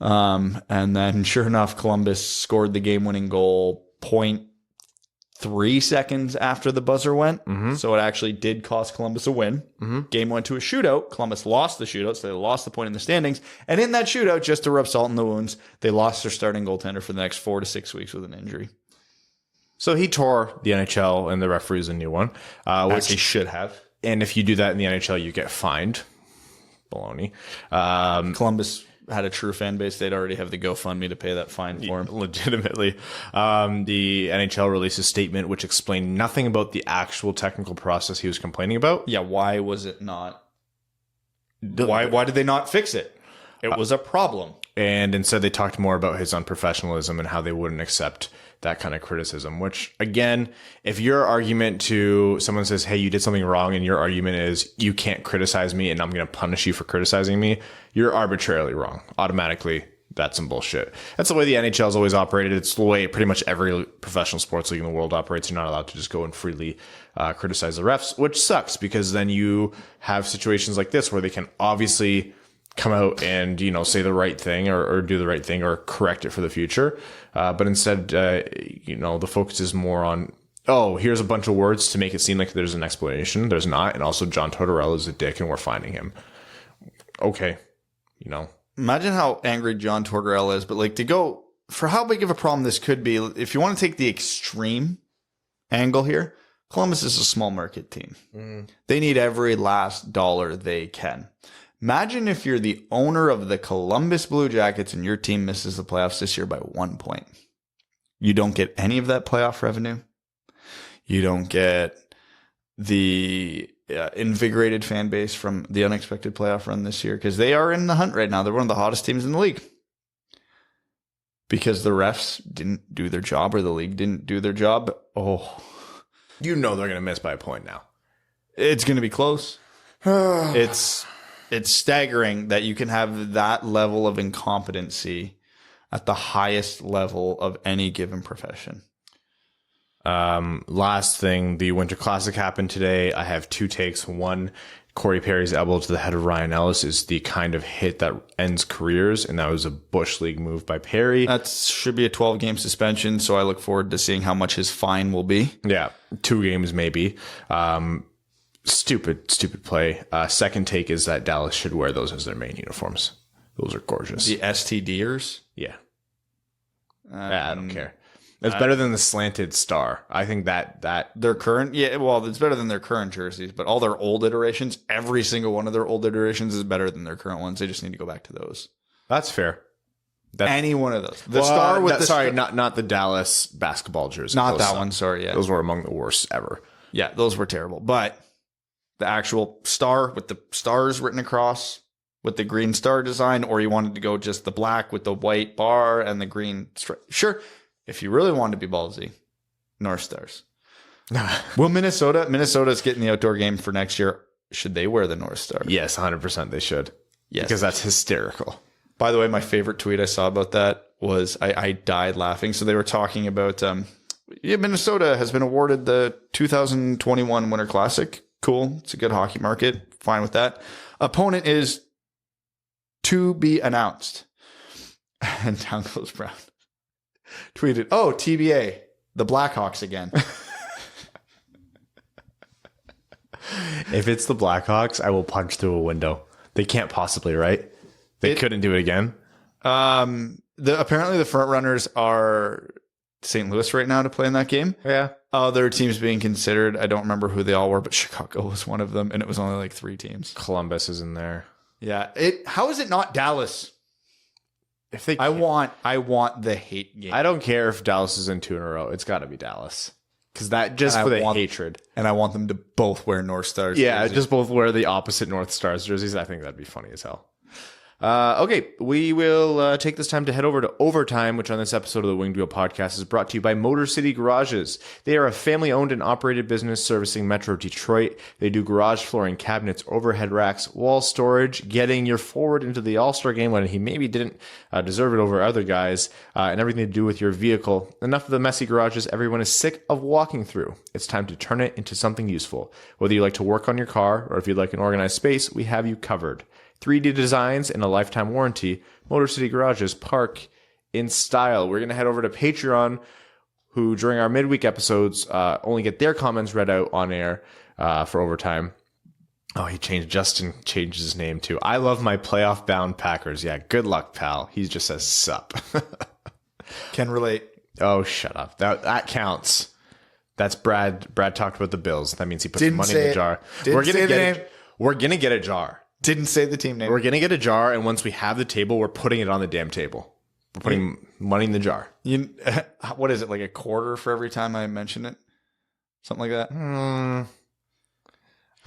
And then sure enough, Columbus scored the game-winning goal 0.3 seconds after the buzzer went. Mm-hmm. So it actually did cost Columbus a win. Mm-hmm. Game went to a shootout. Columbus lost the shootout, so they lost the point in the standings. And in that shootout, just to rub salt in the wounds, they lost their starting goaltender for the next 4 to 6 weeks with an injury. So he tore the NHL and the referees a new one. Which he should have. And if you do that in the NHL, you get fined. Baloney. Columbus had a true fan base. They'd already have the GoFundMe to pay that fine for him. Legitimately. The NHL released a statement which explained nothing about the actual technical process he was complaining about. Yeah, why was it not? Why did they not fix it? It was a problem. And instead they talked more about his unprofessionalism and how they wouldn't accept that kind of criticism, which again, if your argument to someone says, hey, you did something wrong, and your argument is you can't criticize me and I'm going to punish you for criticizing me, you're arbitrarily wrong. Automatically, that's some bullshit. That's the way the NHL has always operated. It's the way pretty much every professional sports league in the world operates. You're not allowed to just go and freely criticize the refs, which sucks because then you have situations like this where they can obviously come out and, say the right thing or do the right thing or correct it for the future. But instead, the focus is more on, oh, here's a bunch of words to make it seem like there's an explanation. There's not. And also John Tortorella is a dick and we're finding him. Okay. Imagine how angry John Tortorella is, but like to go for how big of a problem this could be. If you want to take the extreme angle here, Columbus is a small market team. Mm. They need every last dollar they can. Imagine if you're the owner of the Columbus Blue Jackets and your team misses the playoffs this year by 1 point. You don't get any of that playoff revenue. You don't get the invigorated fan base from the unexpected playoff run this year because they are in the hunt right now. They're one of the hottest teams in the league. Because the refs didn't do their job or the league didn't do their job. Oh. They're going to miss by a point now. It's going to be close. It's staggering that you can have that level of incompetency at the highest level of any given profession. Last thing, the Winter Classic happened today. I have 2 takes. One, Corey Perry's elbow to the head of Ryan Ellis is the kind of hit that ends careers, and that was a Bush League move by Perry. That should be a 12-game suspension, so I look forward to seeing how much his fine will be. Yeah, 2 games maybe. Stupid play. Second take is that Dallas should wear those as their main uniforms. Those are gorgeous. The STDers? Yeah. I don't care. It's better than the slanted star. I think that their current, yeah, well, it's better than their current jerseys, but all their old iterations, every single one of their old iterations is better than their current ones. They just need to go back to those. That's fair. Any one of those. The star with the sorry, not the Dallas basketball jersey. Not that one. Sorry, yeah, those were among the worst ever. Yeah, those were terrible. But the actual star with the stars written across with the green star design, or you wanted to go just the black with the white bar and the green stripe. Sure. If you really wanted to be ballsy, North Stars. Will Minnesota's getting the outdoor game for next year. Should they wear the North Star? Yes, 100% they should. Yes. Because that's hysterical. By the way, my favorite tweet I saw about that was I died laughing. So they were talking about Minnesota has been awarded the 2021 Winter Classic. Cool. It's a good hockey market. Fine with that. Opponent is to be announced. And down goes Brown. Tweeted, oh, TBA, the Blackhawks again. If it's the Blackhawks, I will punch through a window. They can't possibly, right? They couldn't do it again. Apparently the front runners are St. Louis right now to play in that game. Yeah. Other teams being considered, I don't remember who they all were, but Chicago was one of them, and it was only like 3 teams. Columbus is in there. Yeah. How is it not Dallas? If they, I want the hate game. I don't care if Dallas is in 2 in a row. It's got to be Dallas. Because that just for the hatred. And I want them to both wear North Stars. Yeah, jerseys. just both wear the opposite North Stars jerseys. I think that'd be funny as hell. Okay, we will take this time to head over to Overtime, which on this episode of the Winged Wheel Podcast is brought to you by Motor City Garages. They are a family-owned and operated business servicing Metro Detroit. They do garage flooring, cabinets, overhead racks, wall storage, getting your forward into the All-Star game when he maybe didn't deserve it over other guys, and everything to do with your vehicle. Enough of the messy garages everyone is sick of walking through. It's time to turn it into something useful. Whether you like to work on your car or if you'd like an organized space, we have you covered. 3D designs and a lifetime warranty. Motor City Garages, park in style. We're going to head over to Patreon, who during our midweek episodes only get their comments read out on air for Overtime. Oh, Justin changed his name too. I love my playoff bound Packers. Yeah, good luck, pal. He just says sup. Can relate. Oh, shut up. That counts. That's Brad. Brad talked about the Bills. That means he put some money in the jar. We're gonna get a jar. Didn't say the team name. We're going to get a jar, and once we have the table, we're putting it on the damn table. We're putting money in the jar. What is it, like a quarter for every time I mention it? Something like that?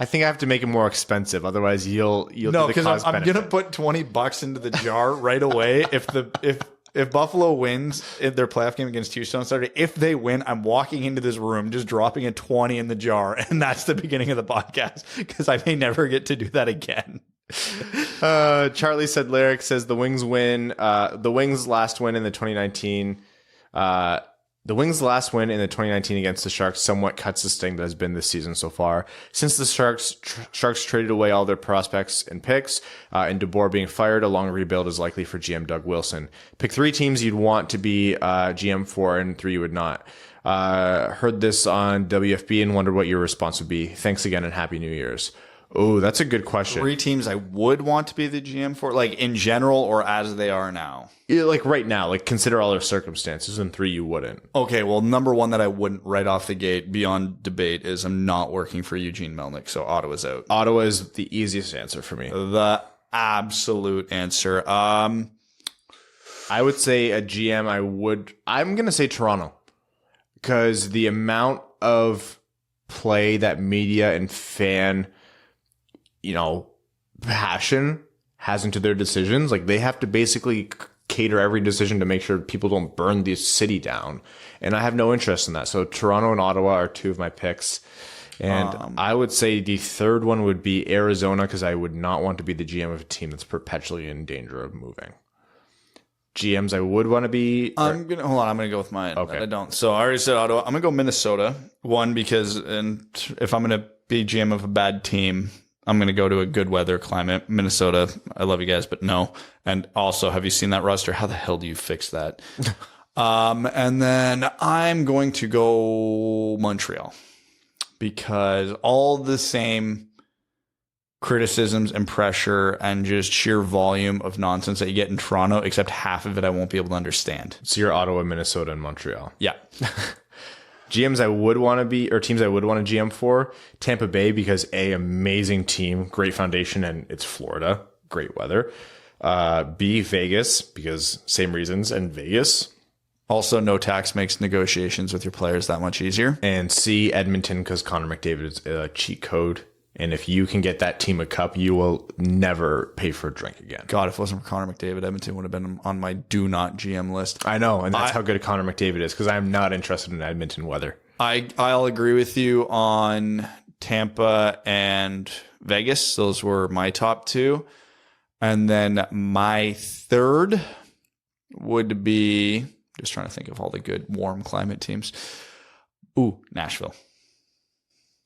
I think I have to make it more expensive. Otherwise, you'll no, because I'm going to put $20 into the jar right away. If Buffalo wins their playoff game against Houston on Saturday, if they win, I'm walking into this room just dropping a 20 in the jar, and that's the beginning of the podcast because I may never get to do that again. Charlie said, Lyric says the Wings win. The Wings last win in the 2019. The Wings' last win in the 2019 against the Sharks somewhat cuts the sting that has been this season so far. Since the Sharks traded away all their prospects and picks, and DeBoer being fired, a long rebuild is likely for GM Doug Wilson. Pick 3 teams you'd want to be GM for and 3 you would not. Heard this on WFB and wondered what your response would be. Thanks again and Happy New Year's. Oh, that's a good question. 3 teams I would want to be the GM for, like in general or as they are now? Yeah, like right now, like consider all their circumstances, and 3 you wouldn't. Okay, well, number 1 that I wouldn't right off the gate, beyond debate, is I'm not working for Eugene Melnyk, so Ottawa's out. Ottawa is the easiest answer for me. The absolute answer. I would say a GM I'm going to say Toronto, because the amount of play that media and fan passion has into their decisions. Like they have to basically cater every decision to make sure people don't burn the city down. And I have no interest in that. So Toronto and Ottawa are 2 of my picks. And I would say the third one would be Arizona, because I would not want to be the GM of a team that's perpetually in danger of moving. GMs I would want to be. I'm gonna go with mine. Okay. I don't. So I already said Ottawa. I'm gonna go Minnesota. 1, because if I'm gonna be GM of a bad team, I'm going to go to a good weather climate. Minnesota, I love you guys, but no. And also, have you seen that roster? How the hell do you fix that? And then I'm going to go Montreal, because all the same criticisms and pressure and just sheer volume of nonsense that you get in Toronto, except half of it I won't be able to understand. So you're Ottawa, Minnesota, and Montreal. Yeah. GMs I would want to be, or teams I would want to GM for, Tampa Bay, because amazing team, great foundation, and it's Florida, great weather. B, Vegas, because same reasons, and Vegas. Also, no tax makes negotiations with your players that much easier. And C, Edmonton, because Connor McDavid is a cheat code And if you can get that team a cup, you will never pay for a drink again. God, if it wasn't for Connor McDavid, Edmonton would have been on my do not GM list. I know, and that's how good Connor McDavid is, because I'm not interested in Edmonton weather. I'll agree with you on Tampa and Vegas. Those were my top two. And then my third would be, just trying to think of all the good warm climate teams. Ooh, Nashville.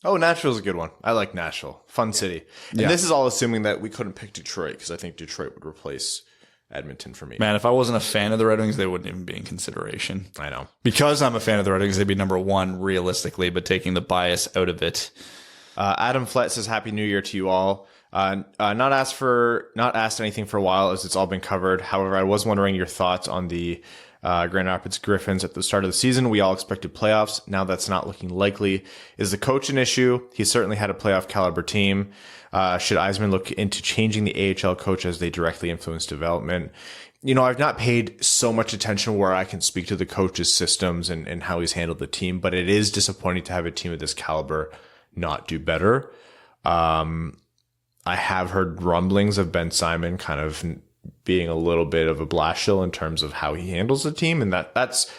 Oh, Nashville's a good one. I like Nashville. Fun city. And this is all assuming that we couldn't pick Detroit, because I think Detroit would replace Edmonton for me. Man, if I wasn't a fan of the Red Wings, they wouldn't even be in consideration. I know. Because I'm a fan of the Red Wings, they'd be number one realistically, but taking the bias out of it. Adam Flett says, Happy New Year to you all. Not asked anything for a while, as it's all been covered. However, I was wondering your thoughts on the Grand Rapids Griffins at the start of the season. We all expected playoffs. Now that's not looking likely. Is the coach an issue? He certainly had a playoff caliber team. Should Eisman look into changing the AHL coach as they directly influence development? You know, I've not paid so much attention where I can speak to the coach's systems and how he's handled the team, but it is disappointing to have a team of this caliber not do better. I have heard rumblings of Ben Simon kind of being a little bit of a Blashill in terms of how he handles the team. And that's,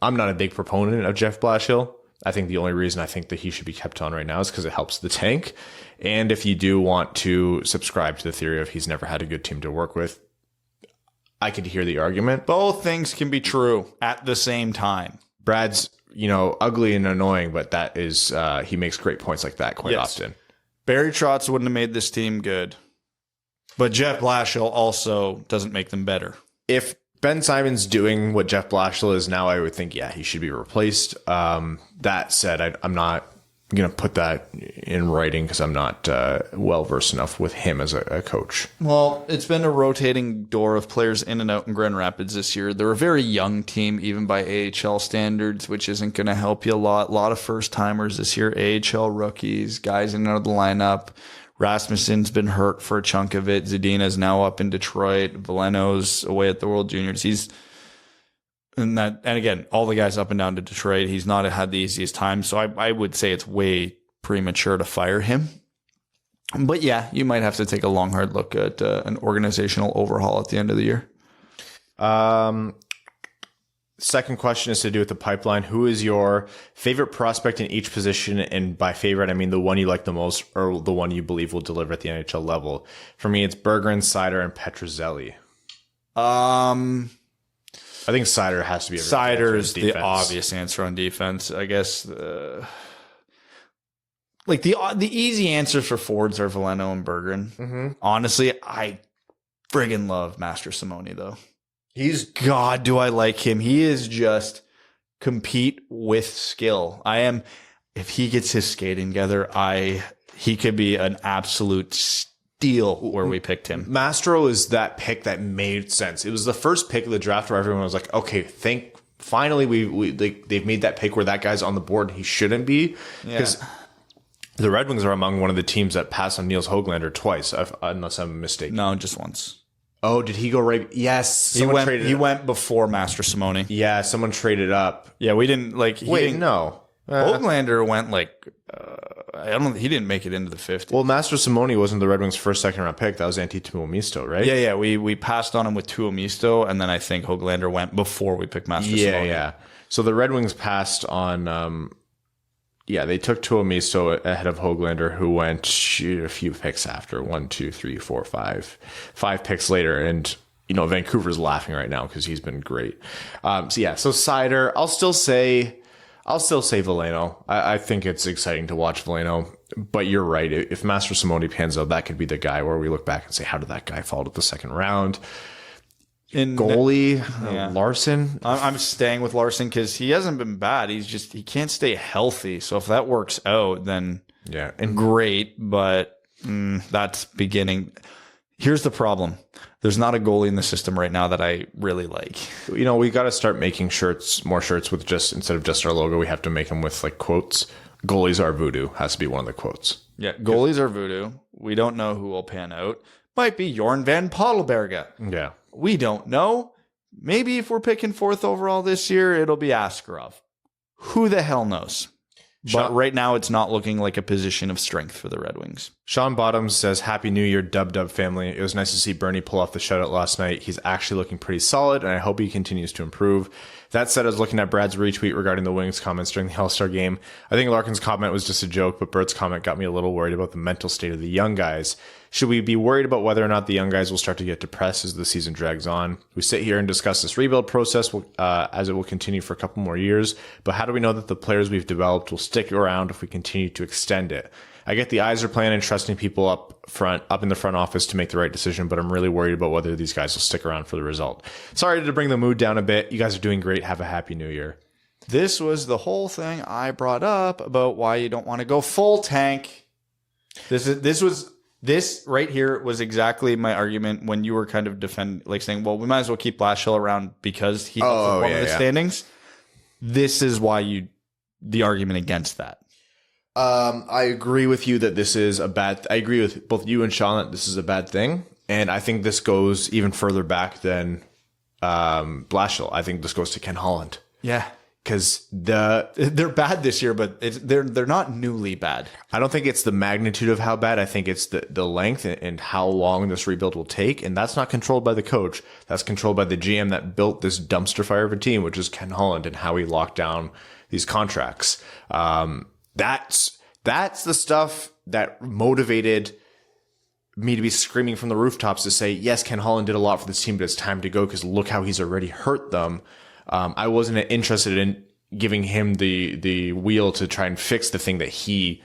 I'm not a big proponent of Jeff Blashill. I think the only reason I think that he should be kept on right now is because it helps the tank. And if you do want to subscribe to the theory of he's never had a good team to work with, I could hear the argument. Both things can be true at the same time. Brad's, ugly and annoying, but that is, he makes great points like that quite often. Barry Trotz wouldn't have made this team good. But Jeff Blashill also doesn't make them better. If Ben Simon's doing what Jeff Blashill is now, I would think, he should be replaced. That said, I'm not going to put that in writing because I'm not well-versed enough with him as a coach. Well, it's been a rotating door of players in and out in Grand Rapids this year. They're a very young team, even by AHL standards, which isn't going to help you a lot. A lot of first-timers this year, AHL rookies, guys in and out of the lineup. Rasmussen's been hurt for a chunk of it. Zadina's now up in Detroit. Veleno's away at the World Juniors. And again, all the guys up and down to Detroit. He's not had the easiest time. So I would say it's way premature to fire him. But yeah, you might have to take a long, hard look at an organizational overhaul at the end of the year. Second question is to do with the pipeline. Who is your favorite prospect in each position? And by favorite, I mean the one you like the most or the one you believe will deliver at the NHL level. For me, it's Berggren, Seider, and Petruzzelli. I think Seider has to be. Seider is the obvious answer on defense, I guess. Like the easy answers for forwards are Veleno and Berggren. Mm-hmm. Honestly, I friggin' love Master Simone though. God, do I like him. He is just compete with skill. If he gets his skating together, he could be an absolute steal where we picked him. Mastro is that pick that made sense. It was the first pick of the draft where everyone was like, okay, finally they've made that pick where that guy's on the board and he shouldn't be. Because the Red Wings are among one of the teams that passed on Niels Höglander twice, unless I'm mistaken. No, just once. Oh, did he go right? Yes. He went before Master Simone. Yeah, someone traded up. Yeah, we didn't no. Höglander went he didn't make it into the 50s. Well, Master Simone wasn't the Red Wings' first second round pick. That was Antti Tuomisto, right? Yeah. We passed on him with Tuomisto, and then I think Höglander went before we picked Master Simone. Yeah. So the Red Wings passed on they took Tuomisto ahead of Höglander, who went a few picks after. 1, 2, 3, 4, 5 picks later. And, Vancouver's laughing right now because he's been great. So Seider, I'll still say Veleno. I think it's exciting to watch Veleno. But you're right. If Master Simone pans out, that could be the guy where we look back and say, how did that guy fall to the second round? In goalie, Larson. I'm staying with Larson because he hasn't been bad. He can't stay healthy. So if that works out, then great. But that's beginning. Here's the problem. There's not a goalie in the system right now that I really like. We got to start making more shirts with instead of just our logo, we have to make them with like quotes. Goalies are voodoo has to be one of the quotes. Yeah, goalies are voodoo. We don't know who will pan out. Might be Jorn van Pottelberga. Yeah. We don't know. Maybe if we're picking 4th overall this year, it'll be Askarov. Who the hell knows? But right now, it's not looking like a position of strength for the Red Wings. Sean Bottoms says, Happy New Year, Dub family. It was nice to see Bernie pull off the shutout last night. He's actually looking pretty solid, and I hope he continues to improve. That said, I was looking at Brad's retweet regarding the Wings comments during the All-Star game. I think Larkin's comment was just a joke, but Bert's comment got me a little worried about the mental state of the young guys. Should we be worried about whether or not the young guys will start to get depressed as the season drags on? We sit here and discuss this rebuild process as it will continue for a couple more years, but how do we know that the players we've developed will stick around if we continue to extend it? I get the eyes are playing and trusting people up in the front office to make the right decision, but I'm really worried about whether these guys will stick around for the result. Sorry to bring the mood down a bit. You guys are doing great. Have a happy new year. This was the whole thing I brought up about why you don't want to go full tank. This right here was exactly my argument when you were kind of saying, well, we might as well keep Blashill around because he was one of the standings. This is why the argument against that. I agree with you that this is I agree with both you and Sean that this is a bad thing. And I think this goes even further back than Blashill. I think this goes to Ken Holland. Yeah. Because they're bad this year, but they're not newly bad. I don't think it's the magnitude of how bad. I think it's the length and how long this rebuild will take. And that's not controlled by the coach. That's controlled by the GM that built this dumpster fire of a team, which is Ken Holland, and how he locked down these contracts. That's the stuff that motivated me to be screaming from the rooftops to say, yes, Ken Holland did a lot for this team, but it's time to go because look how he's already hurt them. I wasn't interested in giving him the wheel to try and fix the thing that he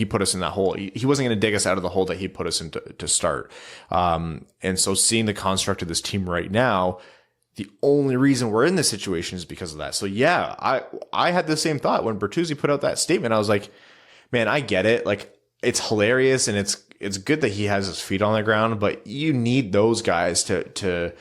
put us in that hole. He wasn't going to dig us out of the hole that he put us in to start. And so seeing the construct of this team right now, the only reason we're in this situation is because of that. So yeah, I had the same thought when Bertuzzi put out that statement. I was like, man, I get it. Like, it's hilarious and it's good that he has his feet on the ground, but you need those guys to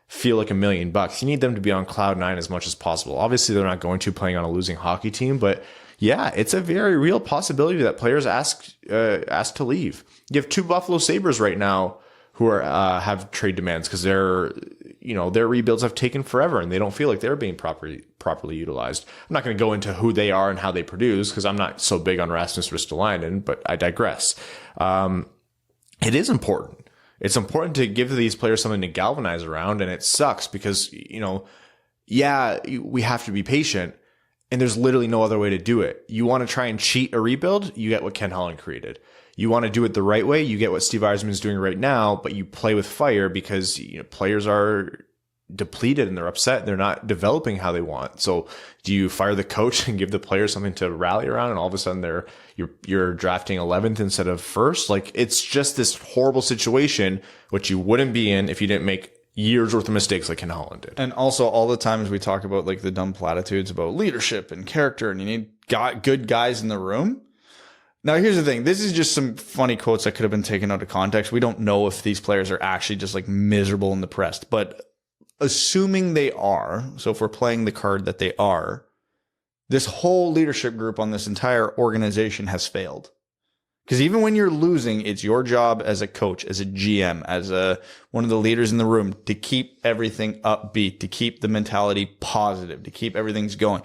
feel like $1 million. You need them to be on cloud nine as much as possible. Obviously, they're not going to playing on a losing hockey team, but yeah, it's a very real possibility that players ask to leave. You have 2 Buffalo Sabres right now who have trade demands because their rebuilds have taken forever and they don't feel like they're being properly utilized. I'm not going to go into who they are and how they produce because I'm not so big on Rasmus Ristolainen, but I digress. It is important. It's important to give these players something to galvanize around, and it sucks because, we have to be patient, and there's literally no other way to do it. You want to try and cheat a rebuild, you get what Ken Holland created. You want to do it the right way, you get what Steve Yzerman is doing right now, but you play with fire because players are depleted and they're upset and they're not developing how they want. So do you fire the coach and give the players something to rally around, and all of a sudden you're drafting 11th instead of first? Like, it's just this horrible situation which you wouldn't be in if you didn't make years worth of mistakes like Ken Holland did. And also, all the times we talk about like the dumb platitudes about leadership and character, and you need good guys in the room. Now, here's the thing. This is just some funny quotes that could have been taken out of context. We don't know if these players are actually just like miserable and depressed, but assuming they are, so if we're playing the card that they are, this whole leadership group on this entire organization has failed. Because even when you're losing, it's your job as a coach, as a GM, as one of the leaders in the room to keep everything upbeat, to keep the mentality positive, to keep everything's going.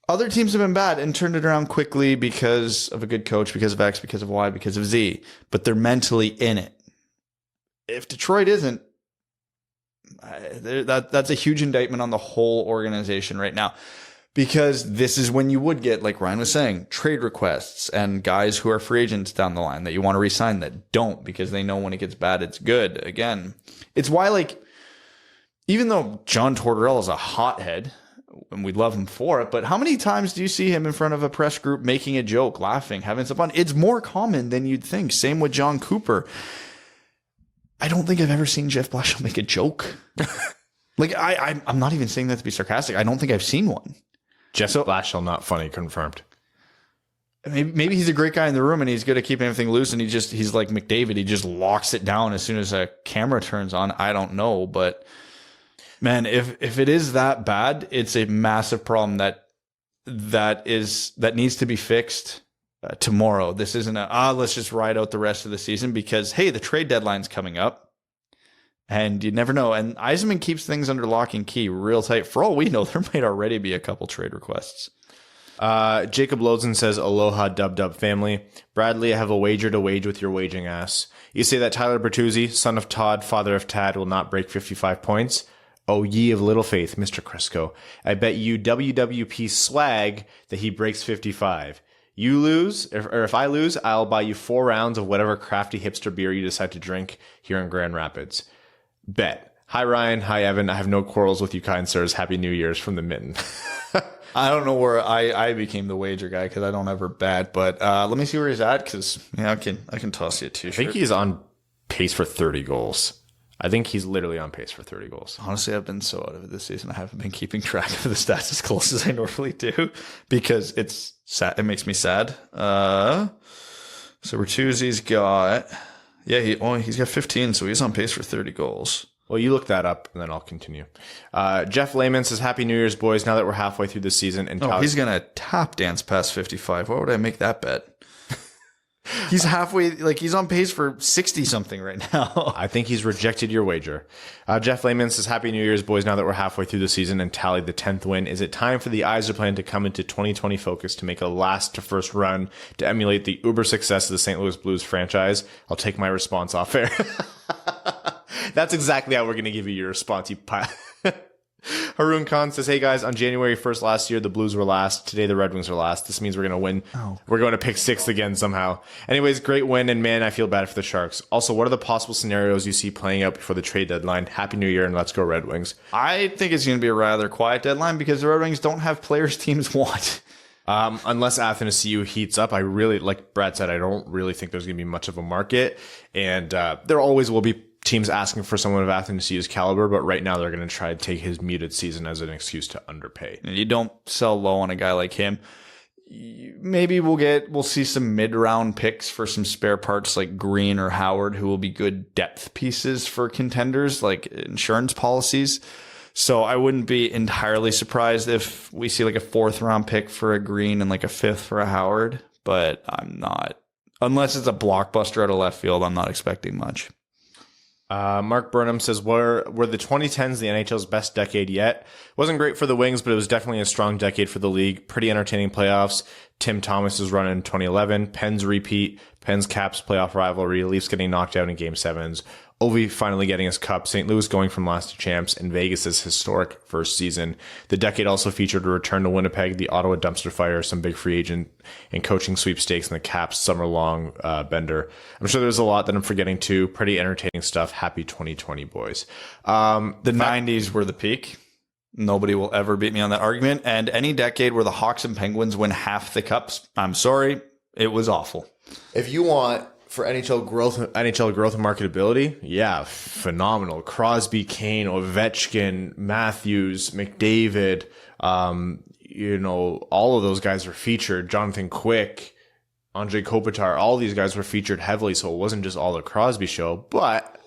Other teams have been bad and turned it around quickly because of a good coach, because of X, because of Y, because of Z, but they're mentally in it. If Detroit isn't, that's a huge indictment on the whole organization right now, because this is when you would get, like Ryan was saying, trade requests and guys who are free agents down the line that you want to re-sign that don't, because they know when it gets bad, it's good. Again, it's why, like, even though John Tortorella is a hothead and we love him for it, but how many times do you see him in front of a press group making a joke, laughing, having some fun? It's more common than you'd think. Same with John Cooper. I don't think I've ever seen Jeff Blashill make a joke. Like, I'm not even saying that to be sarcastic. I don't think I've seen one. Blashill, not funny, confirmed. Maybe he's a great guy in the room and he's good at keeping everything loose, and he's like McDavid. He just locks it down as soon as a camera turns on. I don't know, but man, if it is that bad, it's a massive problem that needs to be fixed tomorrow. This isn't let's just ride out the rest of the season because, hey, the trade deadline's coming up and you never know. And Yzerman keeps things under lock and key real tight. For all we know, there might already be a couple trade requests. Jacob Lozen says, aloha dub family. Bradley, I have a wager to wage with your waging ass. You say that Tyler Bertuzzi, son of Todd, father of Tad, will not break 55 points? Oh, ye of little faith, Mr. Crisco. I bet you WWP swag that he breaks 55. You lose, or if I lose, I'll buy you 4 rounds of whatever crafty hipster beer you decide to drink here in Grand Rapids. Bet. Hi, Ryan. Hi, Evan. I have no quarrels with you, kind sirs. Happy New Year's from the mitten. I don't know where I became the wager guy because I don't ever bet, but let me see where he's at because I can toss you a t-shirt. I think he's on pace for 30 goals. I think he's literally on pace for 30 goals. Honestly, I've been so out of it this season. I haven't been keeping track of the stats as close as I normally do because it's sad. It makes me sad. So Bertuzzi's got, he's got 15, so he's on pace for 30 goals. Well, you look that up, and then I'll continue. Jeff Lehman says, Happy New Year's, boys, now that we're halfway through the season. And he's going to tap dance past 55. Why would I make that bet? He's halfway, he's on pace for 60-something right now. I think he's rejected your wager. Jeff Lehman says, Happy New Year's, boys, now that we're halfway through the season and tallied the 10th win. Is it time for the Yzer plan to come into 2020 focus to make a last-to-first run to emulate the uber success of the St. Louis Blues franchise? I'll take my response off air. That's exactly how we're going to give you your response, you pie. Haroon Khan says, hey guys, on January 1st last year, the Blues were last. Today, the Red Wings are last. This means we're going to win. Oh. We're going to pick 6th again somehow. Anyways, great win, and man, I feel bad for the Sharks. Also, what are the possible scenarios you see playing out before the trade deadline? Happy New Year, and let's go Red Wings. I think it's going to be a rather quiet deadline because the Red Wings don't have players teams want. Unless Athanasiou heats up, I really, like Brad said, I don't really think there's going to be much of a market, and there always will be teams asking for someone of Athanasiou's caliber, but right now they're going to try to take his muted season as an excuse to underpay. And you don't sell low on a guy like him. Maybe we'll see some mid-round picks for some spare parts like Green or Howard, who will be good depth pieces for contenders, like insurance policies. So I wouldn't be entirely surprised if we see like a 4th round pick for a Green and like a 5th for a Howard, but I'm not. Unless it's a blockbuster out of left field, I'm not expecting much. Mark Burnham says, were the 2010s the NHL's best decade yet? Wasn't great for the Wings, but it was definitely a strong decade for the league. Pretty entertaining playoffs. Tim Thomas's run in 2011. Penn's repeat. Penn's Caps playoff rivalry. Leafs getting knocked out in Game 7s. Ovi finally getting his cup. St. Louis going from last to champs. And Vegas's historic first season. The decade also featured a return to Winnipeg, the Ottawa dumpster fire, some big free agent and coaching sweepstakes, and the Caps summer-long bender. I'm sure there's a lot that I'm forgetting too. Pretty entertaining stuff. Happy 2020, boys. The 90s were the peak. Nobody will ever beat me on that argument. And any decade where the Hawks and Penguins win half the cups, I'm sorry, it was awful. If you want for NHL growth and marketability, yeah, phenomenal. Crosby, Kane, Ovechkin, Matthews, McDavid, all of those guys were featured. Jonathan Quick, Andrei Kopitar, all these guys were featured heavily, so it wasn't just all the Crosby show, but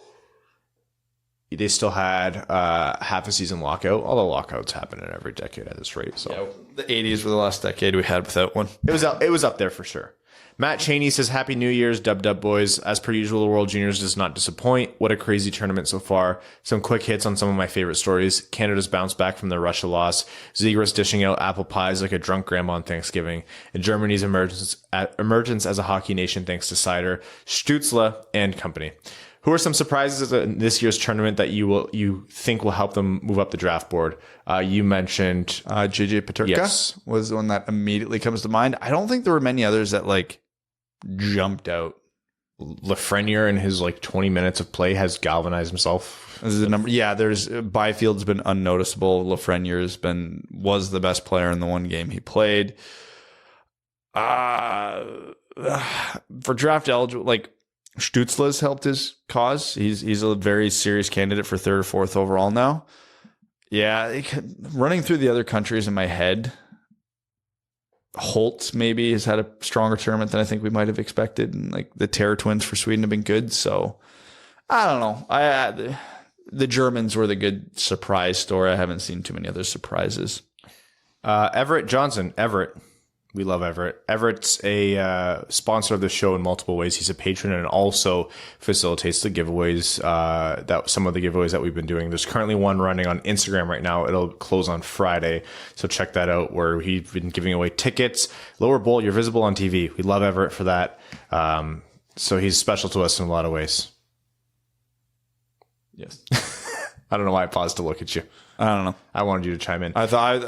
they still had half a season lockout. All the lockouts happen in every decade at this rate. So yeah, the 80s were the last decade we had without one. It was up there for sure. Matt Cheney says, Happy New Year's, dub boys. As per usual, the World Juniors does not disappoint. What a crazy tournament so far. Some quick hits on some of my favorite stories. Canada's bounce back from their Russia loss. Zegras dishing out apple pies like a drunk grandma on Thanksgiving. And Germany's emergence as a hockey nation thanks to cider, Stützle, and company. Who are some surprises in this year's tournament that you think will help them move up the draft board? You mentioned JJ Peterka. Yes. Was the one that immediately comes to mind. I don't think there were many others that jumped out. Lafreniere in his 20 minutes of play has galvanized himself. This is the number. Yeah, Byfield's been unnoticeable. Lafreniere's was the best player in the one game he played. For draft eligible, Stützle's helped his cause. He's a very serious candidate for 3rd or 4th overall now. Yeah, running through the other countries in my head, Holtz maybe has had a stronger tournament than I think we might have expected. And the Terror Twins for Sweden have been good. So I don't know. The Germans were the good surprise story. I haven't seen too many other surprises. Everett Johnson. Everett. We love Everett. Everett's a sponsor of the show in multiple ways. He's a patron and also facilitates the giveaways, some of the giveaways that we've been doing. There's currently one running on Instagram right now. It'll close on Friday. So check that out, where he's been giving away tickets. Lower bowl, you're visible on TV. We love Everett for that. So he's special to us in a lot of ways. Yes. I don't know why I paused to look at you. I don't know. I wanted you to chime in. I thought,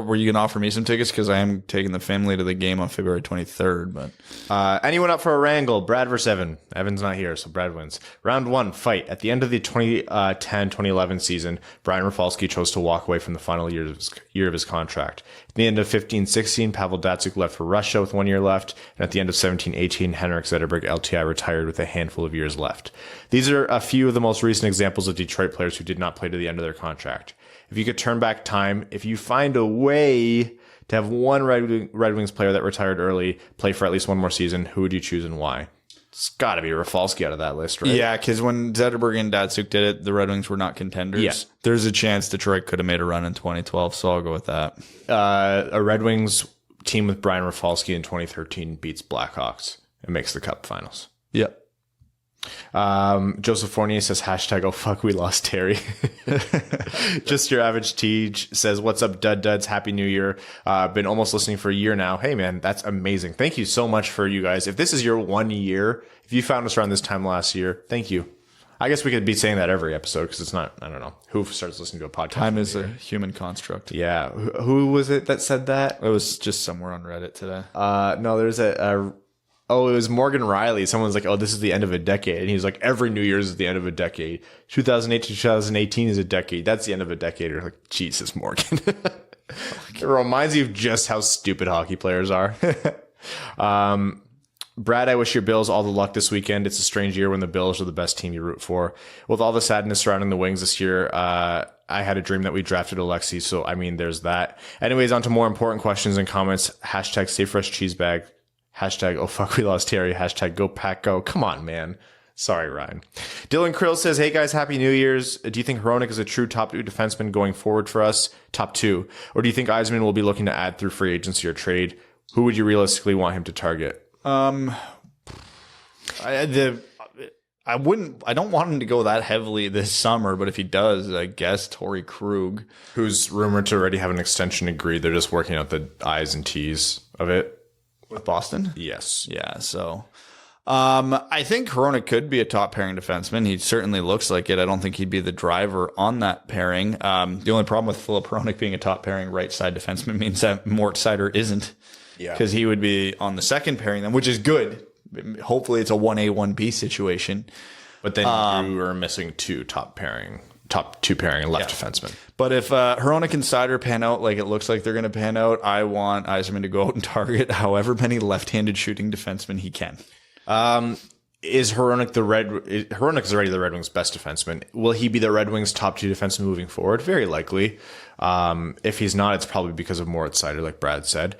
were you going to offer me some tickets? Because I am taking the family to the game on February 23rd. But anyone up for a wrangle? Brad versus Evan. Evan's not here, so Brad wins. Round 1, fight. At the end of the 2010-2011 season, Brian Rafalski chose to walk away from the final year of his contract. At the end of 15-16, Pavel Datsyuk left for Russia with 1 year left. And at the end of 17-18, Henrik Zetterberg LTI retired with a handful of years left. These are a few of the most recent examples of Detroit players who did not play to the end of their contract. If you could turn back time, if you find a way to have one Red Wings player that retired early play for at least one more season, who would you choose and why? It's got to be Rafalski out of that list, right? Yeah, because when Zetterberg and Datsyuk did it, the Red Wings were not contenders. Yeah. There's a chance Detroit could have made a run in 2012, so I'll go with that. A Red Wings team with Brian Rafalski in 2013 beats Blackhawks and makes the Cup Finals. Yep. Joseph Fournier says hashtag oh fuck we lost Terry. Just your average Teej says what's up duds, happy new year. Been almost listening for a year now. Hey man, that's amazing. Thank you so much for you guys. If this is your 1 year, if you found us around this time last year, thank you. I guess we could be saying that every episode because it's not, I don't know who starts listening to a podcast. Time is a human construct. Yeah. Who was it that said that? It was just somewhere on Reddit today. No, there's it was Morgan Riley. Someone's like, oh, this is the end of a decade. And he's like, every New Year's is the end of a decade. 2008 to 2018 is a decade. That's the end of a decade. Or like, Jesus, Morgan. It reminds you of just how stupid hockey players are. Brad, I wish your Bills all the luck this weekend. It's a strange year when the Bills are the best team you root for. With all the sadness surrounding the Wings this year, I had a dream that we drafted Alexi. So, I mean, there's that. Anyways, on to more important questions and comments. Hashtag Stay Fresh Cheese Bag. Hashtag oh fuck we lost Terry. Hashtag go pack go. Come on, man. Sorry, Ryan. Dylan Krill says, hey guys, happy New Year's. Do you think Hronek is a true top 2 defenseman going forward for us? Top 2. Or do you think Yzerman will be looking to add through free agency or trade? Who would you realistically want him to target? I don't want him to go that heavily this summer, but if he does, I guess Torrey Krug, who's rumored to already have an extension agreed. They're just working out the I's and T's of it. With Boston? Yes. Yeah, so I think Hronek could be a top pairing defenseman. He certainly looks like it. I don't think he'd be the driver on that pairing. The only problem with Filip Hronek being a top pairing right side defenseman means that Mort Seider isn't. Yeah. Because he would be on the second pairing then, which is good. Hopefully it's a 1A, 1B situation. But then you are missing top 2 pairing left defenseman. But if Hronek and Seider pan out like it looks like they're going to pan out, I want Yzerman to go out and target however many left-handed shooting defensemen he can. Is Hronek Hronek is already the Red Wings' best defenseman. Will he be the Red Wings' top 2 defenseman moving forward? Very likely. If he's not, it's probably because of Moritz Seider, like Brad said.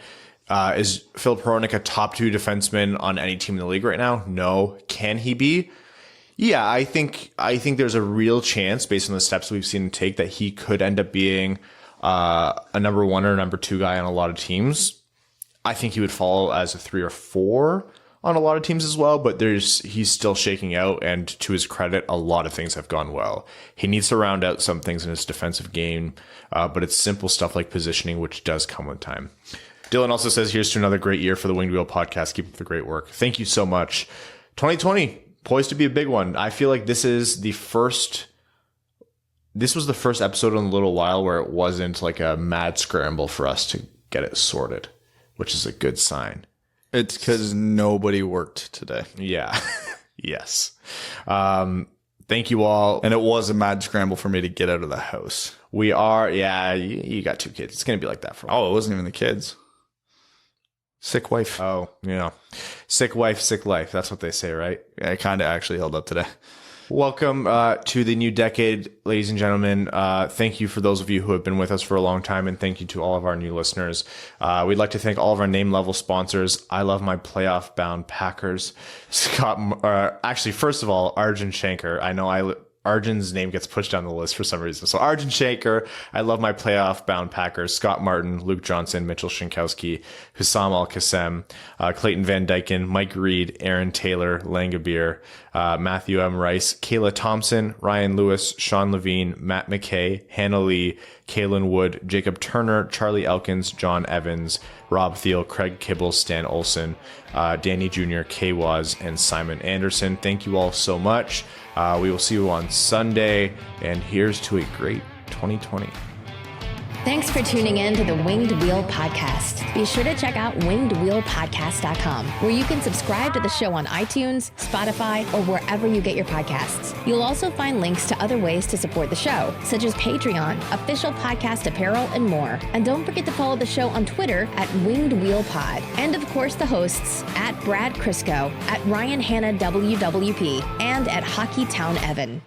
Is Filip Hronek a top 2 defenseman on any team in the league right now? No. Can he be? Yeah, I think there's a real chance based on the steps we've seen him take that he could end up being a number 1 or number 2 guy on a lot of teams. I think he would fall as a 3 or 4 on a lot of teams as well, but he's still shaking out, and to his credit, a lot of things have gone well. He needs to round out some things in his defensive game, but it's simple stuff like positioning, which does come with time. Dylan also says, here's to another great year for the Winged Wheel podcast. Keep up the great work. Thank you so much. 2020. Poised to be a big one. I feel like this was the first episode in a little while where it wasn't like a mad scramble for us to get it sorted, which is a good sign. It's because nobody worked today. Yeah. Yes. Thank you all. And it was a mad scramble for me to get out of the house. We are. Yeah. You got 2 kids. It's going to be like that for a while. Oh, it wasn't even the kids. Sick wife. Oh, yeah. Sick wife, sick life. That's what they say, right? Yeah, it kind of actually held up today. Welcome to the new decade, ladies and gentlemen. Thank you for those of you who have been with us for a long time, and thank you to all of our new listeners. We'd like to thank all of our name-level sponsors. I love my playoff-bound Packers. Actually, first of all, Arjun Shankar. I know Arjun's name gets pushed down the list for some reason. So Arjun Shankar, I love my playoff-bound Packers, Scott Martin, Luke Johnson, Mitchell Shinkowski, Hussam Al-Qassem, Clayton Van Dyken, Mike Reed, Aaron Taylor, Langabir, Matthew M. Rice, Kayla Thompson, Ryan Lewis, Sean Levine, Matt McKay, Hannah Lee, Kaylin Wood, Jacob Turner, Charlie Elkins, John Evans, Rob Thiel, Craig Kibble, Stan Olson, Danny Jr., Kay Waz, and Simon Anderson. Thank you all so much. We will see you on Sunday, and here's to a great 2020. Thanks for tuning in to the Winged Wheel Podcast. Be sure to check out wingedwheelpodcast.com, where you can subscribe to the show on iTunes, Spotify, or wherever you get your podcasts. You'll also find links to other ways to support the show, such as Patreon, official podcast apparel, and more. And don't forget to follow the show on Twitter at Winged Wheel Pod. And of course, the hosts at Brad Crisco, at Ryan Hanna WWP, and at Hockey Town Evan.